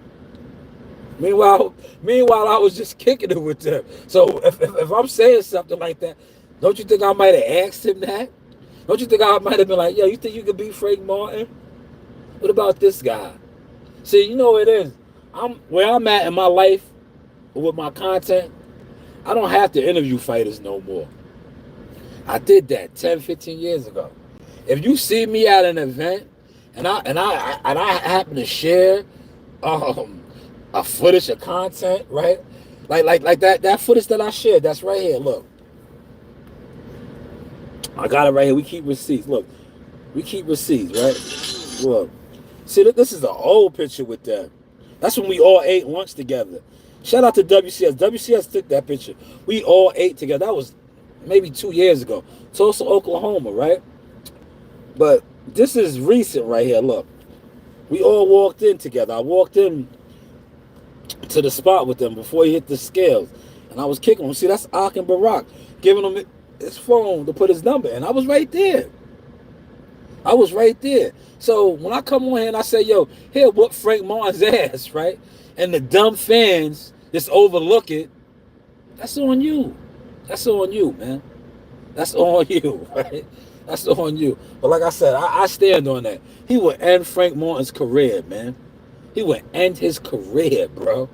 A: Meanwhile, I was just kicking it with them. So if I'm saying something like that, don't you think I might have asked him that? Don't you think I might have been like, yo, you think you could beat Frank Martin? What about this guy? See, you know what it is. Where I'm at in my life with my content, I don't have to interview fighters no more. I did that 10, 15 years ago. If you see me at an event and I happen to share a footage of content, right? Like that footage that I shared, that's right here. Look. I got it right here. We keep receipts. Look. We keep receipts, right? Look. See, this is an old picture with them. That's when we all ate lunch together. Shout out to WCS. WCS took that picture. We all ate together. That was maybe 2 years ago. Tulsa, Oklahoma, right? But this is recent right here. Look. We all walked in together. I walked in to the spot with them before he hit the scales. And I was kicking him. See, that's Akin Barak giving him his phone to put his number in. I was right there. So when I come on here and I say, yo, here, whoop Frank Martin's ass, right? And the dumb fans just overlook it, that's on you. That's on you, man. That's on you, right? That's on you. But like I said, I stand on that. He would end Frank Martin's career, man. He would end his career, bro.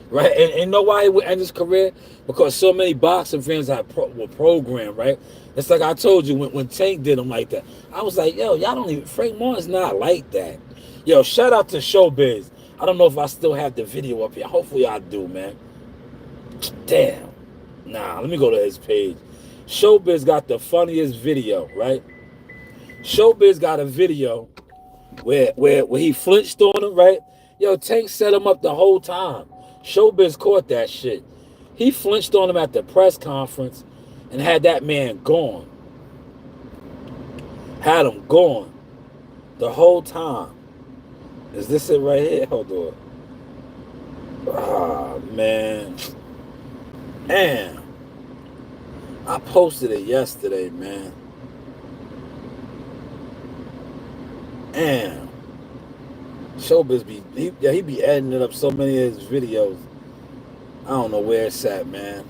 A: Right? And you know why he would end his career? Because so many boxing fans were programmed, right? It's like I told you when Tank did him like that. I was like, yo, y'all don't even, Frank Martin's not like that. Yo, shout out to Showbiz. I don't know if I still have the video up here. Hopefully I do, man. Damn. Nah, let me go to his page. Showbiz got the funniest video, right? Showbiz got a video where he flinched on him, right? Yo, Tank set him up the whole time. Showbiz caught that shit. He flinched on him at the press conference and had that man gone. Had him gone the whole time. Is this it right here? Hold on. Ah, man. Damn. I posted it yesterday, man. Damn. Showbiz he be adding it up so many of his videos. I don't know where it's at, man.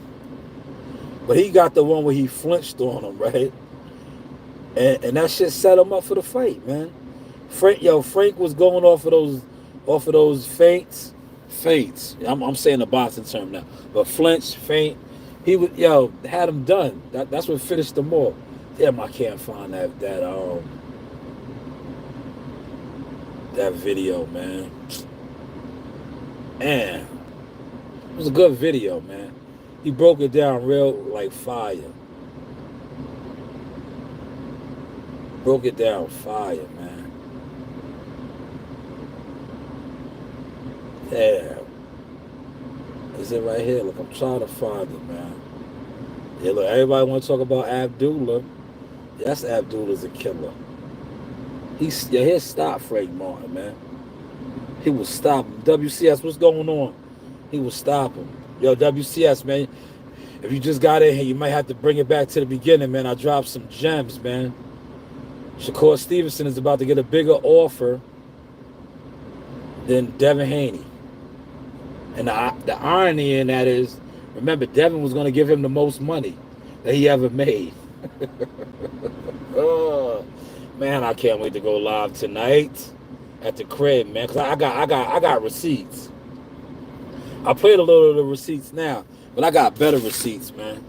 A: But he got the one where he flinched on him, right? And that shit set him up for the fight, man. Frank was going off of those feints. I'm saying the boxing term now. But flinch, feint. He would had him done. That's what finished him off. Damn, I can't find that video, man. Man, it was a good video, man. He broke it down real like fire. broke it down fire, man. Yeah. Is it right here? Look, I'm trying to find it, man. Yeah, look, everybody want to talk about Abdullah. Yes, Abdullah's a killer. He'll stop Frank Martin, man. He will stop him. WCS, what's going on? He will stop him. Yo, WCS, man. If you just got in here, you might have to bring it back to the beginning, man. I dropped some gems, man. Shakur Stevenson is about to get a bigger offer than Devin Haney. And the irony in that is, remember, Devin was going to give him the most money that he ever made. Oh, man, I can't wait to go live tonight at the crib, man, because I got receipts. I played a little of the receipts now, but I got better receipts, man.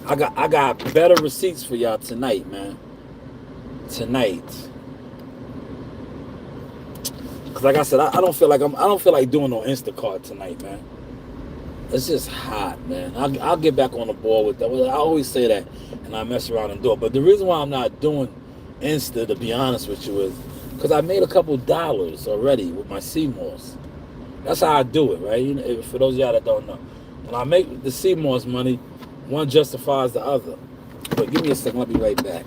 A: I got better receipts for y'all tonight, man. Tonight. Cause like I said, I don't feel like doing no Instacart tonight, man. It's just hot, man. I'll get back on the ball with that. I always say that, and I mess around and do it. But the reason why I'm not doing Insta, to be honest with you, is because I made a couple dollars already with my CMOS. That's how I do it, right? You know, for those of y'all that don't know, when I make the CMOS money, one justifies the other. But give me a second. I'll be right back.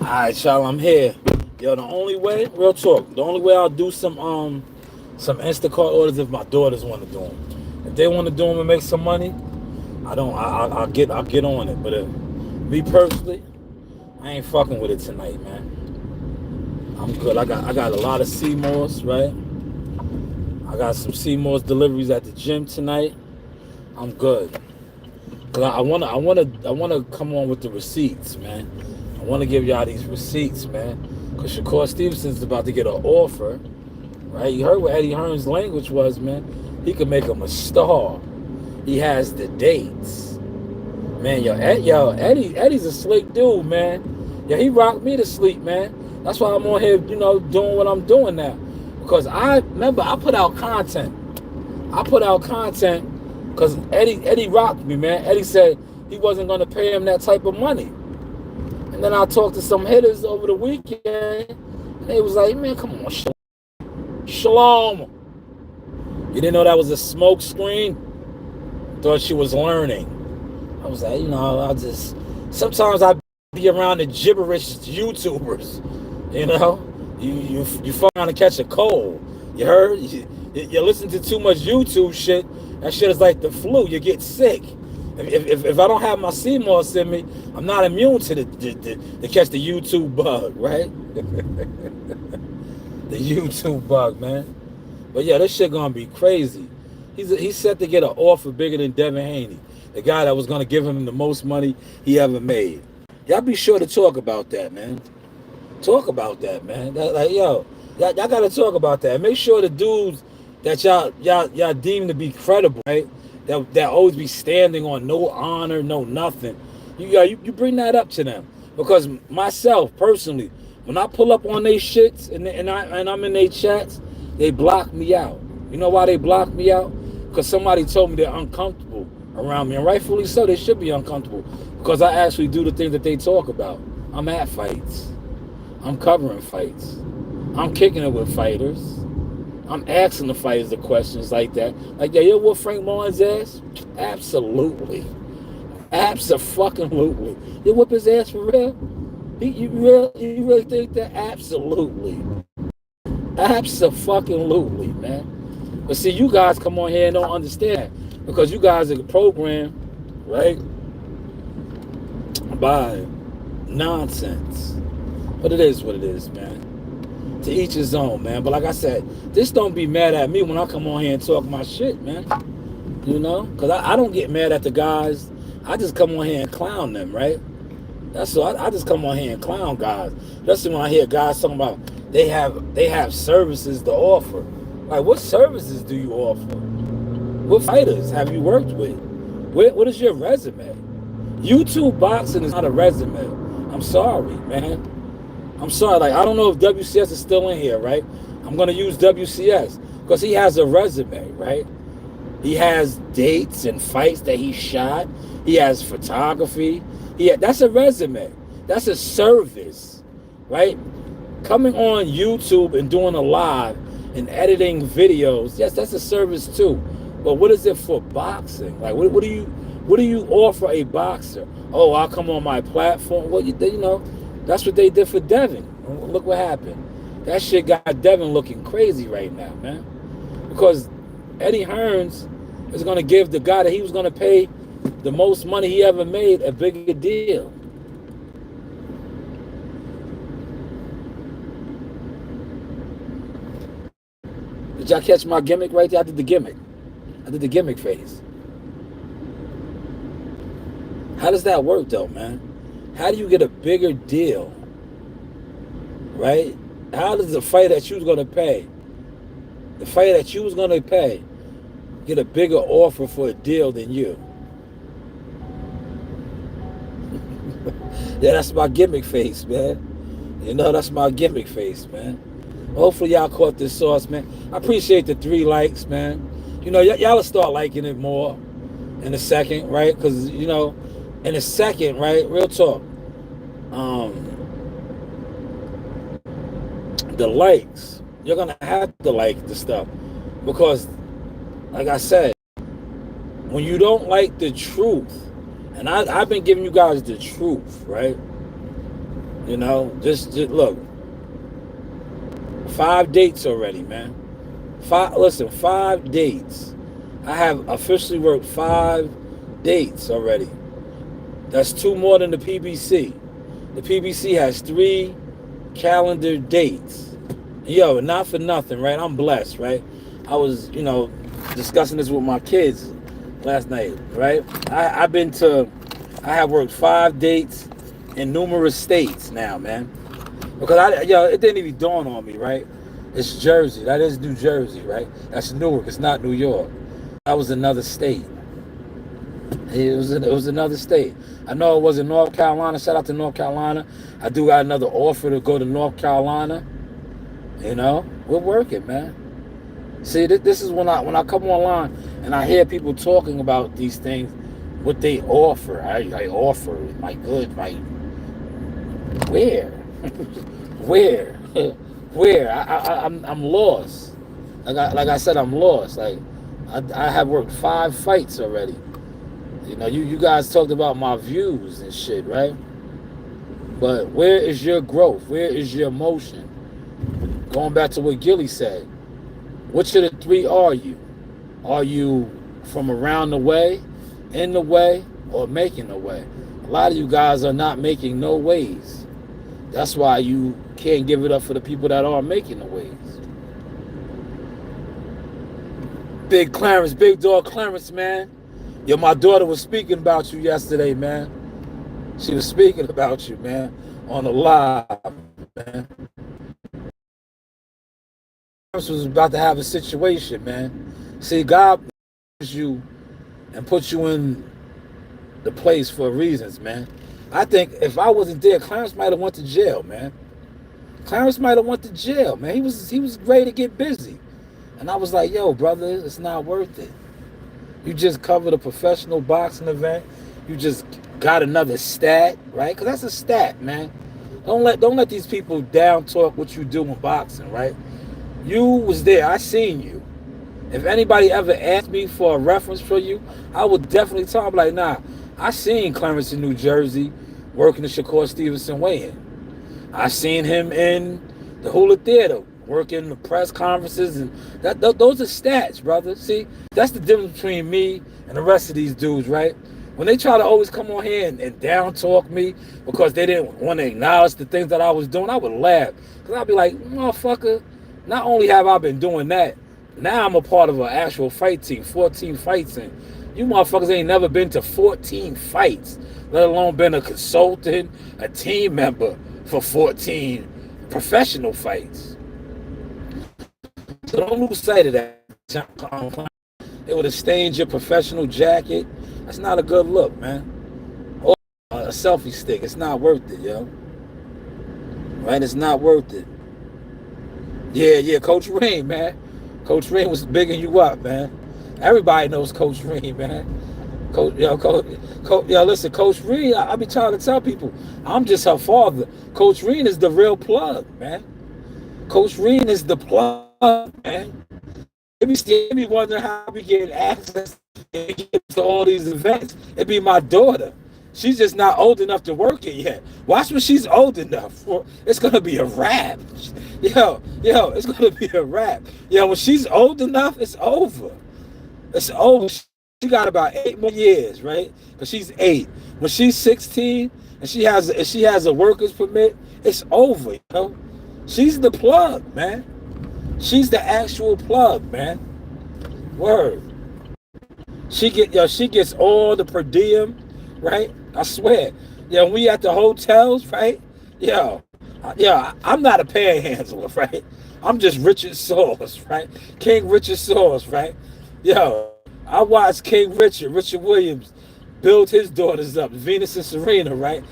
A: All right, y'all, I'm here. Yo, the only way, real talk, the only way I'll do some Instacart orders if my daughters want to do them. If they want to do them and make some money, I'll get on it. But me personally, I ain't fucking with it tonight, man. I'm good. I got a lot of CMOS, right? I got some CMOS deliveries at the gym tonight. I'm good. Cause I wanna come on with the receipts, man. I wanna give y'all these receipts, man. Cause Shakur Stevenson's about to get an offer, right? You heard what Eddie Hearn's language was, man. He could make him a star. He has the dates, man. Eddie's a slick dude, man. Yeah, he rocked me to sleep, man. That's why I'm on here, doing what I'm doing now. Because I put out content. Because Eddie rocked me, man. Eddie said he wasn't going to pay him that type of money. And then I talked to some hitters over the weekend, and they was like, man, come on, Shalom. You didn't know that was a smoke screen? Thought she was learning. I was like, sometimes I be around the gibberish YouTubers, you fucking to catch a cold. You heard? You listen to too much YouTube shit. That shit is like the flu. You get sick. If I don't have my CMOS in me, I'm not immune to to catch the YouTube bug, right? The YouTube bug, man. But yeah, this shit gonna be crazy. He's set to get an offer bigger than Devin Haney, the guy that was gonna give him the most money he ever made. Y'all be sure to talk about that, man. Talk about that, man. Y'all gotta talk about that. Make sure the dudes that y'all deem to be credible, right? That always be standing on no honor, no nothing. You bring that up to them, because myself personally, when I pull up on they shits and I'm in their chats, they block me out. You know why they block me out? Because somebody told me they're uncomfortable around me, and rightfully so. They should be uncomfortable, because I actually do the things that they talk about. I'm at fights. I'm covering fights. I'm kicking it with fighters. I'm asking the fighters the questions like that. Like, yeah, you whoop Frank Martin's ass? Absolutely. Abso-fucking-lutely. You whoop his ass for real? You really think that? Absolutely. Abso-fucking-lutely, man. But see, you guys come on here and don't understand, because you guys are programmed, right, by nonsense. But it is what it is, man. To each his own, man. But like I said, just don't be mad at me when I come on here and talk my shit, man. You know? Because I don't get mad at the guys. I just come on here and clown them, right? That's all. I just come on here and clown guys. Especially when I hear guys talking about they have services to offer. Like, what services do you offer? What fighters have you worked with? What is your resume? YouTube boxing is not a resume. I'm sorry, man. I'm sorry. Like, I don't know if WCS is still in here, right? I'm going to use WCS because he has a resume, right? He has dates and fights that he shot. He has photography. That's a resume. That's a service, right? Coming on YouTube and doing a live and editing videos, yes, that's a service too. But what is it for boxing? Like, what do you offer a boxer? Oh, I'll come on my platform. Well, you know, that's what they did for Devin. Look what happened. That shit got Devin looking crazy right now, man. Because Eddie Hearns is going to give the guy that he was going to pay the most money he ever made a bigger deal. Did y'all catch my gimmick right there? I did the gimmick. I did the gimmick phase. How does that work, though, man? How do you get a bigger deal, right? How does the fight that you was going to pay, get a bigger offer for a deal than you? Yeah, that's my gimmick face, man. You know, that's my gimmick face, man. Hopefully y'all caught this sauce, man. I appreciate the 3 likes, man. You know, y'all will start liking it more in a second, right? Because, you know, in a second, right? Real talk. The likes, you're going to have to like the stuff. Because, like I said, when you don't like the truth, and I've been giving you guys the truth, right? You know, just look. 5 dates already, man. 5 dates. I have officially worked 5 dates already. That's 2 more than the PBC. The PBC has 3 calendar dates. Yo, not for nothing, right? I'm blessed, right? I was, you know, discussing this with my kids last night, right? I have worked 5 dates in numerous states now, man. Because it didn't even dawn on me, right? It's Jersey. That is New Jersey, right? That's Newark. It's not New York. That was another state. It was another state. I know it was in North Carolina. Shout out to North Carolina. I do got another offer to go to North Carolina. You know, we're working, man. See, this is when I come online and I hear people talking about these things, what they offer. I offer my good, my where? Where? I'm lost. Like I said, I'm lost. Like I have worked 5 fights already. You know, you guys talked about my views and shit, right? But where is your growth? Where is your motion? Going back to what Gilly said, Which of the three are you? Are you from around the way, in the way, or making the way? A lot of you guys are not making no ways. That's why you can't give it up for the people that are making the ways. Big Clarence, big dog Clarence, man. Yo, my daughter was speaking about you yesterday, man. She was speaking about you, man, on the live, man. Clarence was about to have a situation, man. See, God puts you and puts you in the place for reasons, man. I think if I wasn't there, Clarence might have went to jail, man. Clarence might have went to jail, man. He was ready to get busy. And I was like, yo, brother, it's not worth it. You just covered a professional boxing event. You just got another stat, right? Because that's a stat, man. Don't let these people down talk what you do in boxing, right? You was there. I seen you. If anybody ever asked me for a reference for you, I would definitely tell them, like, nah, I seen Clarence in New Jersey working the Shakur Stevenson weigh-in. I seen him in the Hula Theater working the press conferences, and those are stats, brother. See, that's the difference between me and the rest of these dudes, right? When they try to always come on here and down talk me because they didn't want to acknowledge the things that I was doing, I would laugh. Because I'd be like, motherfucker, not only have I been doing that, now I'm a part of an actual fight team, 14 fights, and you motherfuckers ain't never been to 14 fights, let alone been a consultant, a team member for 14 professional fights. So don't lose sight of that. It would have stained your professional jacket. That's not a good look, man. Or a selfie stick. It's not worth it, yo. Right? It's not worth it. Yeah, Coach Ream, man. Coach Ream was bigging you up, man. Everybody knows Coach Ream, man. Listen, Coach Ream, I be trying to tell people, I'm just her father. Coach Ream is the real plug, man. Coach Ream is the plug, man. They be wondering how we get access to all these events. It'd be my daughter. She's just not old enough to work it yet. Watch when she's old enough. It's going to be a wrap. Yo, it's going to be a wrap. Yo, when she's old enough, it's over. It's over. She got about 8 more years, right? Because she's 8. When she's 16 and she has a worker's permit, it's over, you know? She's the plug, man. She's the actual plug, man. Word. She gets all the per diem, right? I swear. When we at the hotels, right? I'm not a panhandler, right? I'm just Richard Sauce, right? King Richard Sauce, right? I watched King Richard Williams, build his daughters up, Venus and Serena, right?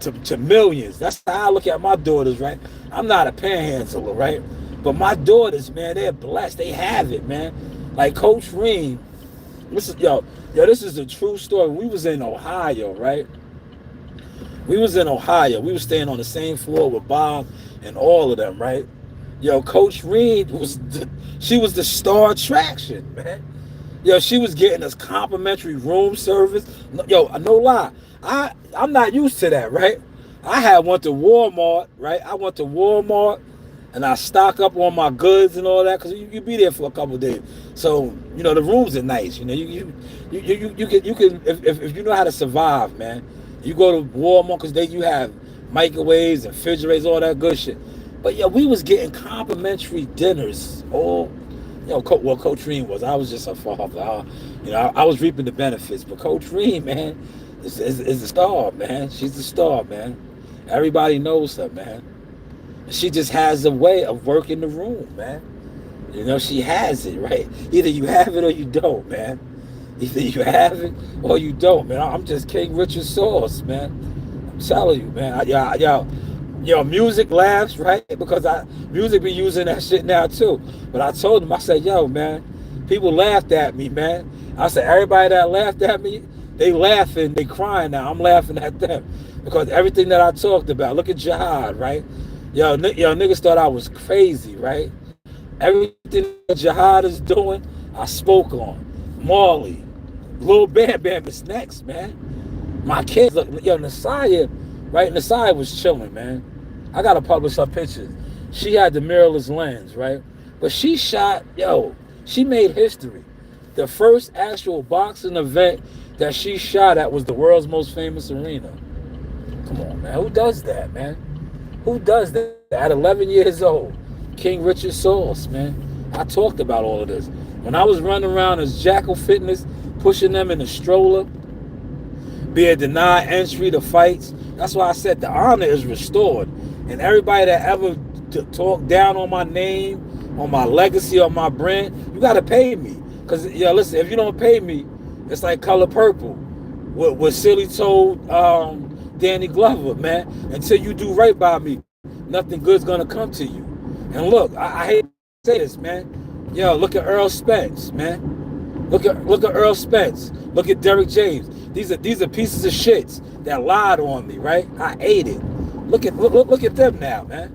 A: To millions. That's how I look at my daughters, right? I'm not a panhandler, right? But my daughters, man, they're blessed. They have it, man. Like Coach Ream. This is a true story. We was in Ohio, right? We was staying on the same floor with Bob and all of them, right? Coach Ream was the star attraction, man. She was getting us complimentary room service. No lie. I'm not used to that, right? I went to Walmart, right? And I stock up on my goods and all that because you be there for a couple of days. So the rooms are nice. You can if you know how to survive, man. You go to Walmart because you have microwaves and refrigerators, all that good shit. But we was getting complimentary dinners. Coach Ream was. I was just a father. I was reaping the benefits. But Coach Ream, man, is the star, man. She's the star, man. Everybody knows her, man. She just has a way of working the room, man. She has it, right? Either you have it or you don't, man. Either you have it or you don't, man. I'm just King Richard Sauce, man. I'm telling you, man. Music laughs, right? Because music be using that shit now too. But I told him, I said, man, people laughed at me, man. I said, everybody that laughed at me, they laughing, they crying now. I'm laughing at them. Because everything that I talked about, look at Jihad, right? Niggas thought I was crazy, right? Everything that Jihad is doing, I spoke on. Marley, Lil Bam Bam is next, man. My kids, look, Nasiah, right? Nasiah was chilling, man. I gotta publish her pictures. She had the mirrorless lens, right? But she shot, she made history. The first actual boxing event that she shot at was the world's most famous arena. Come on, man. Who does that, man? Who does that at 11 years old? King Richard Sauce, man. I talked about all of this. When I was running around as Jackal Fitness, pushing them in the stroller, being denied entry to fights, that's why I said the honor is restored. And everybody that ever talked down on my name, on my legacy, on my brand, you got to pay me. Because, listen, if you don't pay me, it's like Color Purple with Silly Toad, Danny Glover, man. Until you do right by me, nothing good's going to come to you. And look, I hate to say this, man. Look at Earl Spence, man. Look at Earl Spence. Look at Derrick James. These are pieces of shits that lied on me, right? I ate it. Look at them now, man.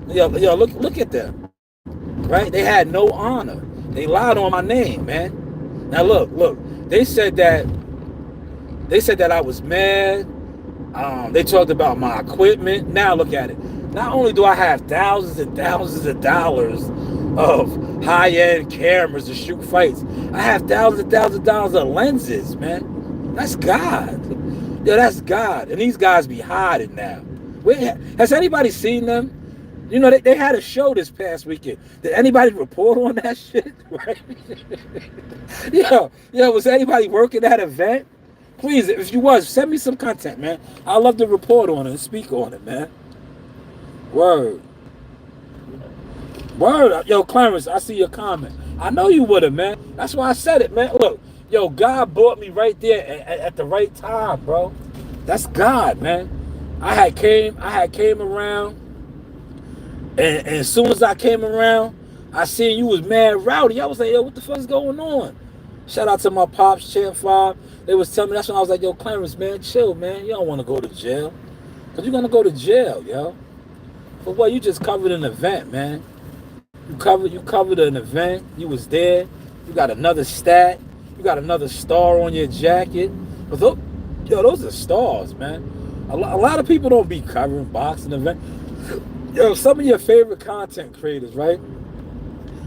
A: Look at them. Right? They had no honor. They lied on my name, man. Now look. They said that I was mad. They talked about my equipment. Now look at it. Not only do I have thousands and thousands of dollars of high-end cameras to shoot fights, I have thousands and thousands of dollars of lenses, man. That's God. That's God. And these guys be hiding now. Has anybody seen them? They had a show this past weekend. Did anybody report on that shit? Right? Was anybody working that event? Please, if you was, send me some content, man. I'd love to report on it and speak on it, man. Word. Yo, Clarence, I see your comment. I know you would have, man. That's why I said it, man. Look, God brought me right there at the right time, bro. That's God, man. I had came around, and as soon as I came around, I seen you was mad rowdy. I was like, what the fuck is going on? Shout out to my pops, Champ 5. They was telling me, that's when I was like, Clarence, man, chill, man. You don't want to go to jail. Because you're going to go to jail, yo. But what, you just covered an event, man. You covered an event. You was there. You got another stat. You got another star on your jacket. But those are stars, man. A lot of people don't be covering boxing events. Some of your favorite content creators, right?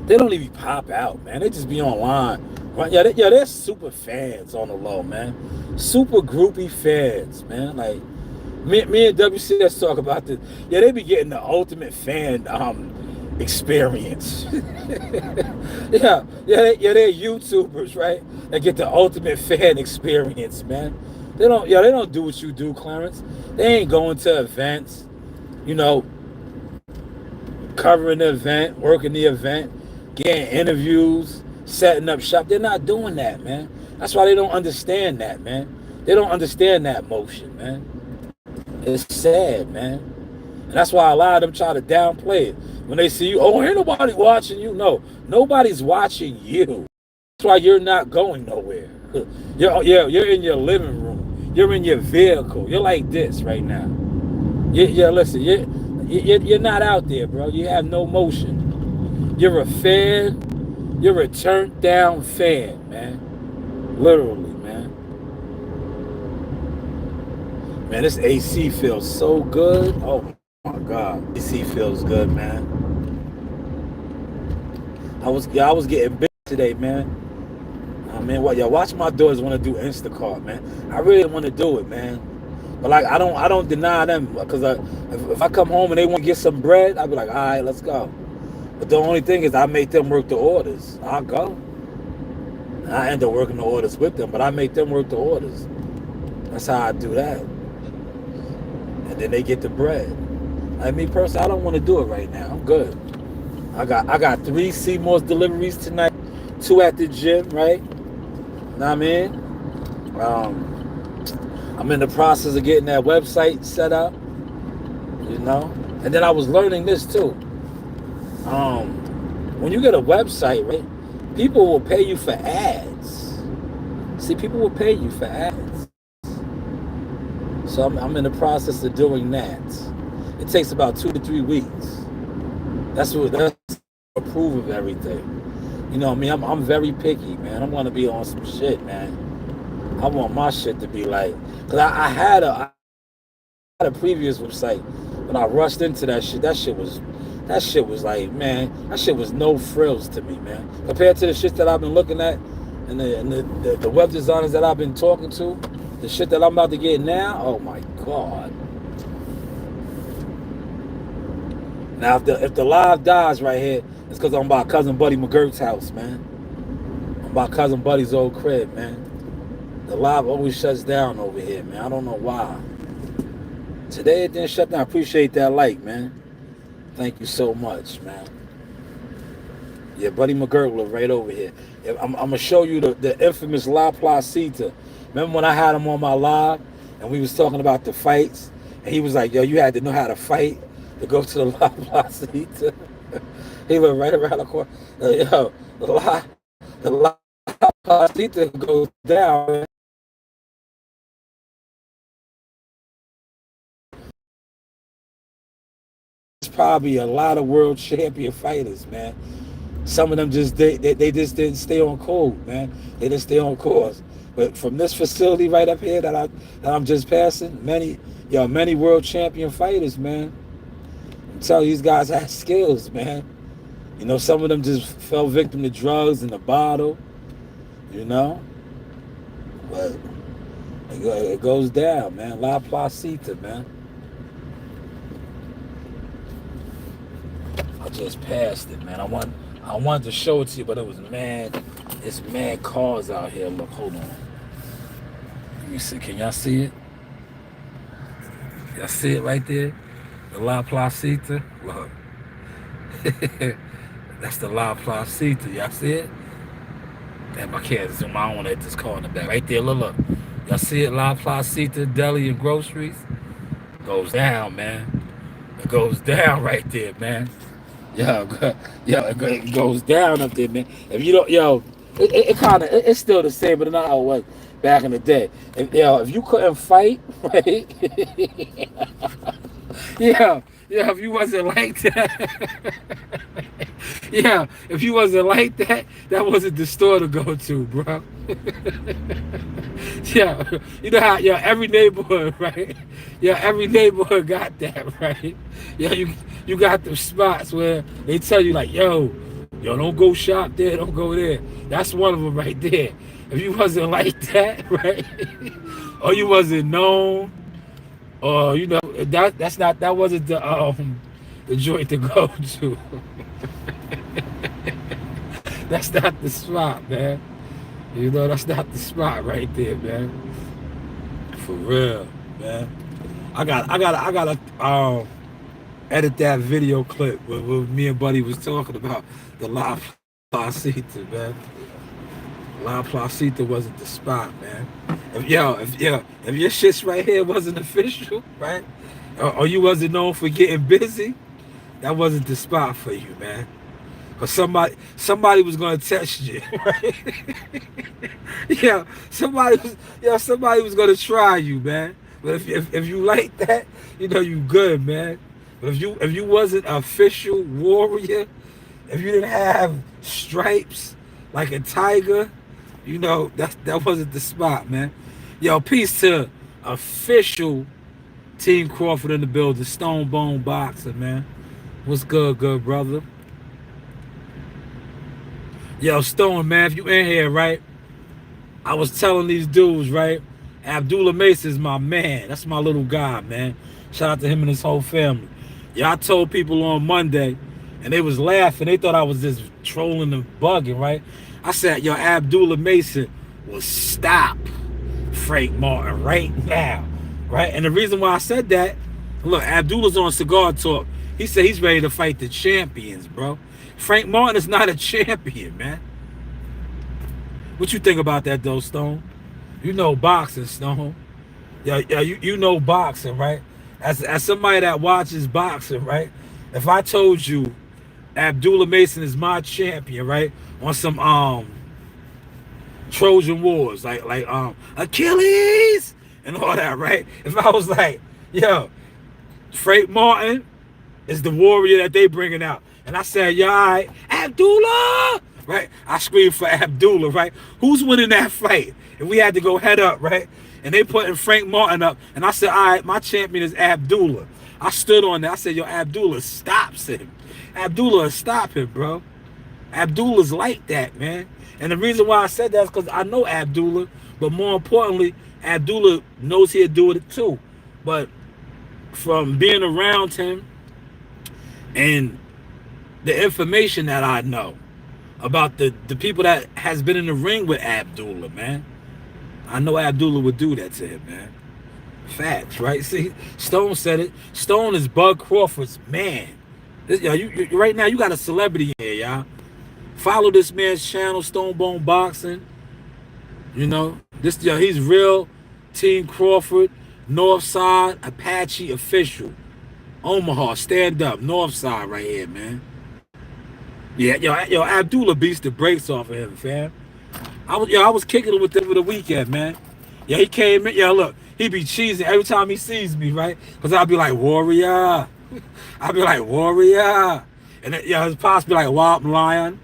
A: They don't even pop out, man. They just be online. Right? They're super fans on the low, man. Super groupie fans, man. Like, me and WCS talk about this. They be getting the ultimate fan experience. They're YouTubers, right? They get the ultimate fan experience, man. They don't do what you do, Clarence. They ain't going to events, covering the event, working the event, getting interviews, setting up shop. They're not doing that, man. That's why they don't understand that, man. They don't understand that motion, man. It's sad, man. And that's why a lot of them try to downplay it. When they see you, ain't nobody watching you. No, nobody's watching you. That's why you're not going nowhere. You're in your living room. You're in your vehicle. You're like this right now. Listen, you're not out there, bro. You have no motion. You're a fan. You're a turned down fan, man. Literally, man. Man, this AC feels so good. Oh my God, AC feels good, man. I was getting big today, man. Watch my daughters want to do Instacart, man. I really want to do it, man. But like, I don't deny them, because if I come home and they want to get some bread, I'll be like, all right, let's go. But the only thing is, I make them work the orders. I'll go. I end up working the orders with them, but I make them work the orders. That's how I do that. And then they get the bread. Like me personally, I don't want to do it right now. I'm good. I got 3 Seymour's deliveries tonight, 2 at the gym, right? Know what I mean? I'm in the process of getting that website set up, And then I was learning this too. When you get a website, right, people will pay you for ads. See, people will pay you for ads. So I'm in the process of doing that. It takes about 2 to 3 weeks. That's approve of everything. You know what I mean? I'm very picky, man. I want to be on some shit, man. I want my shit to be like, because I had a previous website, but I rushed into that shit. That shit was That shit was like, man, that shit was no frills to me, man. Compared to the shit that I've been looking at and the web designers that I've been talking to, the shit that I'm about to get now, oh my God. Now, if the live dies right here, it's because I'm by Cousin Buddy McGurk's house, man. I'm by Cousin Buddy's old crib, man. The live always shuts down over here, man. I don't know why. Today it didn't shut down. I appreciate that like, man. Thank you so much, man. Yeah, Buddy McGurk live right over here. I'm going to show you the infamous La Placita. Remember when I had him on my live and we was talking about the fights? And he was like, yo, you had to know how to fight to go to the La Placita. He lived right around the corner. Yo, the La Placita goes down, man. There's probably a lot of world champion fighters, man. Some of them just they just didn't stay on code, man. They didn't stay on course. But from this facility right up here that I'm just passing, many world champion fighters, man. I'm telling you, these guys have skills, man. You know, some of them just fell victim to drugs and the bottle, you know. But it goes down, man. La Placita, man. I just passed it, man. I wanted to show it to you, but it was mad. It's mad cars out here. Look, hold on. Let me see. Can y'all see it? Y'all see it right there? The La Placita. Look. That's the La Placita. Y'all see it? Damn, I can't zoom. I don't want to hit this car in the back. Right there, look. Y'all see it? La Placita, deli and groceries. Goes down, man. It goes down right there, man. Yo, it goes down up there, man. If you don't, it kind of, it's still the same, but not how it was back in the day. If you couldn't fight, right? If you wasn't like that, if you wasn't like that, that wasn't the store to go to, bro. You know how, every neighborhood, right? Every neighborhood got that, right? You got the spots where they tell you like, yo, don't go shop there, don't go there. That's one of them right there. If you wasn't like that, right? Or you wasn't known, or that wasn't the joint to go to. That's not the spot, man. That's not the spot right there, man. For real, man. I gotta edit that video clip where me and Buddy was talking about the La Placita, man. La Placita wasn't the spot, man. If your shits right here wasn't official, right? Or you wasn't known for getting busy, that wasn't the spot for you, man. Cause somebody was gonna test you, right? Somebody was gonna try you, man. But if you like that, you good, man. But if you wasn't an official warrior, if you didn't have stripes like a tiger, that wasn't the spot, man. Peace to official Team Crawford in the building, Stone Bone Boxer, man. What's good, brother? Stone, man, if you in here, right? I was telling these dudes, right? Abdullah Mace is my man. That's my little guy, man. Shout out to him and his whole family. I told people on Monday, and they was laughing. They thought I was just trolling and bugging, right? I said, Abdullah Mason will stop Frank Martin right now, right? And the reason why I said that, look, Abdullah's on Cigar Talk. He said he's ready to fight the champions, bro. Frank Martin is not a champion, man. What you think about that, though, Stone? You know boxing, Stone. You know boxing, right? As somebody that watches boxing, right? If I told you Abdullah Mason is my champion, right? On some Trojan Wars, like Achilles and all that, right? If I was like, Frank Martin is the warrior that they bringing out, and I said, all right, Abdullah, right? I screamed for Abdullah, right? Who's winning that fight? And we had to go head up, right? And they putting Frank Martin up, and I said, all right, my champion is Abdullah. I stood on that. I said, Abdullah stops him. Abdullah will stop him, bro. Abdullah's like that, man. And the reason why I said that is because I know Abdullah, but more importantly, Abdullah knows he'll do it too. But from being around him and the information that I know about the people that has been in the ring with Abdullah, man, I know Abdullah would do that to him, man. Facts, right? See, Stone said it. Stone is Bud Crawford's man. You right now, you got a celebrity here, y'all. Follow this man's channel, Stone Bone Boxing. You know, he's real Team Crawford, Northside Apache official. Omaha, stand up, Northside right here, man. Yeah, yo, Abdullah beats the brakes off of him, fam. I was kicking it with him for the weekend, man. Yeah, he came in. Yeah, look, he be cheesing every time he sees me, right? Because I'll be like, Warrior. I'll be like, Warrior. And then, his pops be like, Wop Lion.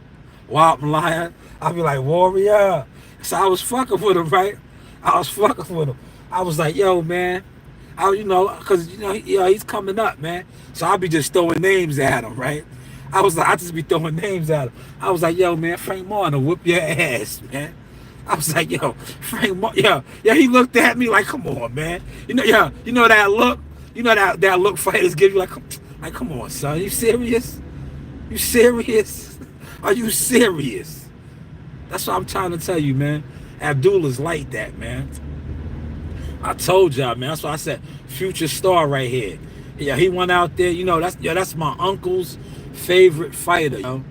A: Wop Lion. I'll be like, Warrior. So I was fucking with him, right? I was fucking with him. I was like, yo, man. Because, he's coming up, man. So I'll be just throwing names at him, right? I just be throwing names at him. I was like, yo, man, Frank Martin will whoop your ass, man. I was like, yo, Frank Martin, he looked at me like, come on, man. You know that look? You know that look fighters give you like, come on, son. You serious? You serious? Are you serious? That's what I'm trying to tell you, man. Abdullah's like that, man. I told y'all, man. That's why I said future star right here. Yeah, he went out there. That's my uncle's favorite fighter.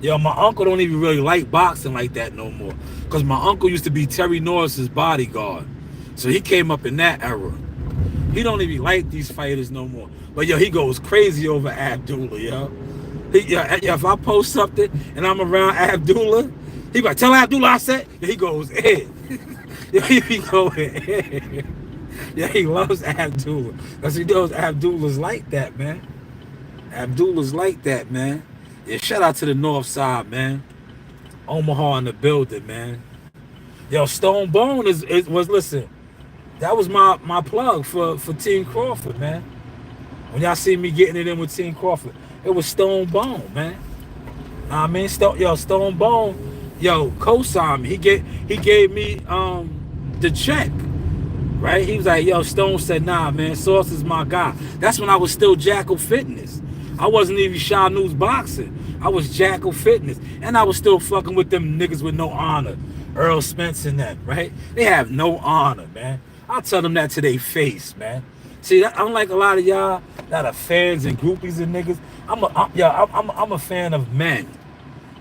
A: My uncle don't even really like boxing like that no more. Because my uncle used to be Terry Norris's bodyguard. So he came up in that era. He don't even like these fighters no more. But he goes crazy over Abdullah, yo. If I post something and I'm around Abdullah, he like, tell Abdullah I said, he goes, hey. He going, hey. Yeah, he loves Abdullah. Because he knows Abdullah's like that, man. Abdullah's like that, man. Yeah, shout out to the North Side, man. Omaha in the building, man. Yo, Stone Bone was listen. That was my plug for Team Crawford, man. When y'all see me getting it in with Team Crawford, it was Stone Bone, man. I mean, Stone Bone, co-signed me. He gave me the check. Right? He was like, yo, Stone said, nah, man, Sauce is my guy. That's when I was still Jackal Fitness. I wasn't even Shaw News Boxing. I was Jackal Fitness. And I was still fucking with them niggas with no honor. Earl Spence and them, right? They have no honor, man. I'll tell them that to their face, man. See, unlike a lot of y'all that are fans and groupies and niggas, I'm a fan of men.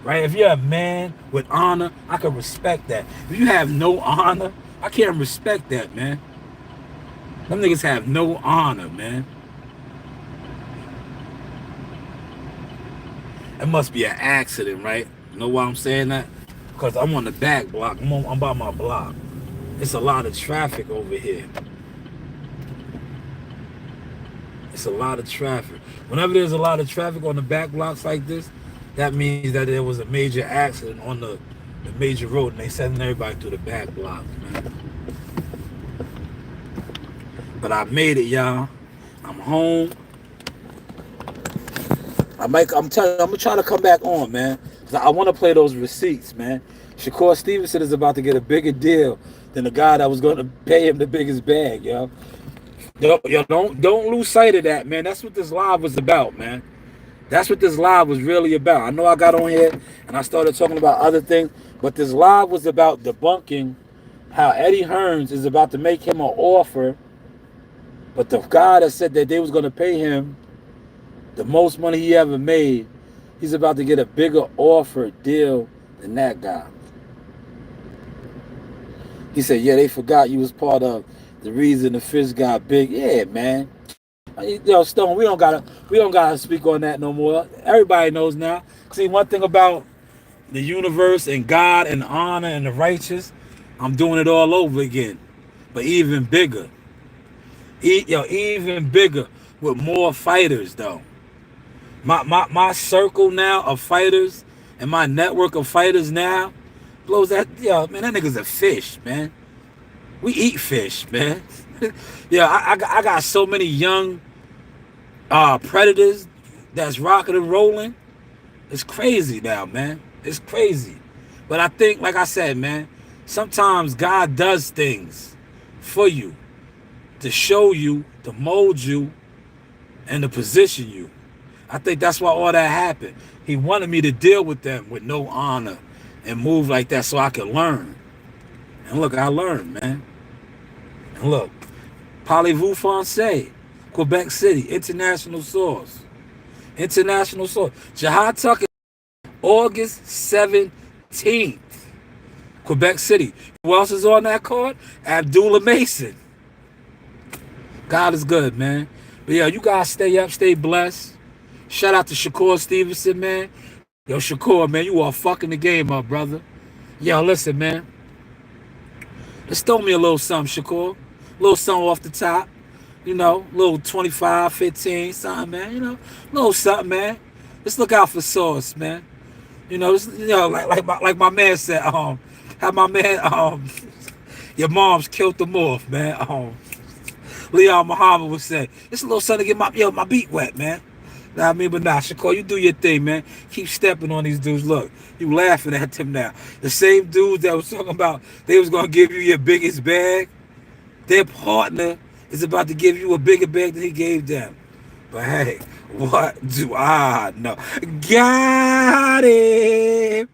A: Right? If you're a man with honor, I can respect that. If you have no honor, I can't respect that, man. Them niggas have no honor, man. It must be an accident, right? You know why I'm saying that? Because I'm on the back block. I'm by my block. It's a lot of traffic over here. It's a lot of traffic. Whenever there's a lot of traffic on the back blocks like this, that means that there was a major accident on the major road, and they sending everybody through the back blocks, man. But I made it, y'all. I'm home. I'm telling you, I'm gonna try to come back on, man. I want to play those receipts, man. Shakur Stevenson is about to get a bigger deal than the guy that was going to pay him the biggest bag, yo. Don't lose sight of that, man. That's what this live was about, man. That's what this live was really about. I know I got on here and I started talking about other things, but this live was about debunking how Eddie Hearns is about to make him an offer, but the guy that said that they was going to pay him the most money he ever made, he's about to get a bigger offer deal than that guy. He said, yeah, they forgot you was part of the reason the fish got big. Yeah, man. Yo, Stone, we don't gotta speak on that no more. Everybody knows now. See, one thing about the universe and God and honor and the righteous, I'm doing it all over again. But even bigger. Even bigger with more fighters though. My circle now of fighters and my network of fighters now blows that, man, that nigga's a fish, man. We eat fish, man. I got so many young predators that's rocking and rolling. It's crazy now, man. It's crazy. But I think, like I said, man, sometimes God does things for you to show you, to mold you, and to position you. I think that's why all that happened. He wanted me to deal with them with no honor and move like that so I could learn. And look, I learned, man. And look, Parlez-vous Français, Quebec City, international source. International source. Jahad Tucker, August 17th, Quebec City. Who else is on that card? Abdullah Mason. God is good, man. But yeah, you guys stay up, stay blessed. Shout out to Shakur Stevenson, man. Yo, Shakur, man, you are fucking the game up, brother. Yo, listen, man. Just throw me a little something, Shakur. A little something off the top. You know, a little 25, 15, something, man. You know, a little something, man. Just look out for sauce, man. You know, just, you know, like my man said, how my man, your mom's killed them off, man. Leon Muhammad would say, it's a little something to get my beat wet, man. Know what I mean? But nah, Shakur, you do your thing, man. Keep stepping on these dudes. Look, you laughing at them now. The same dudes that was talking about they was going to give you your biggest bag, their partner is about to give you a bigger bag than he gave them. But hey, what do I know? Got him.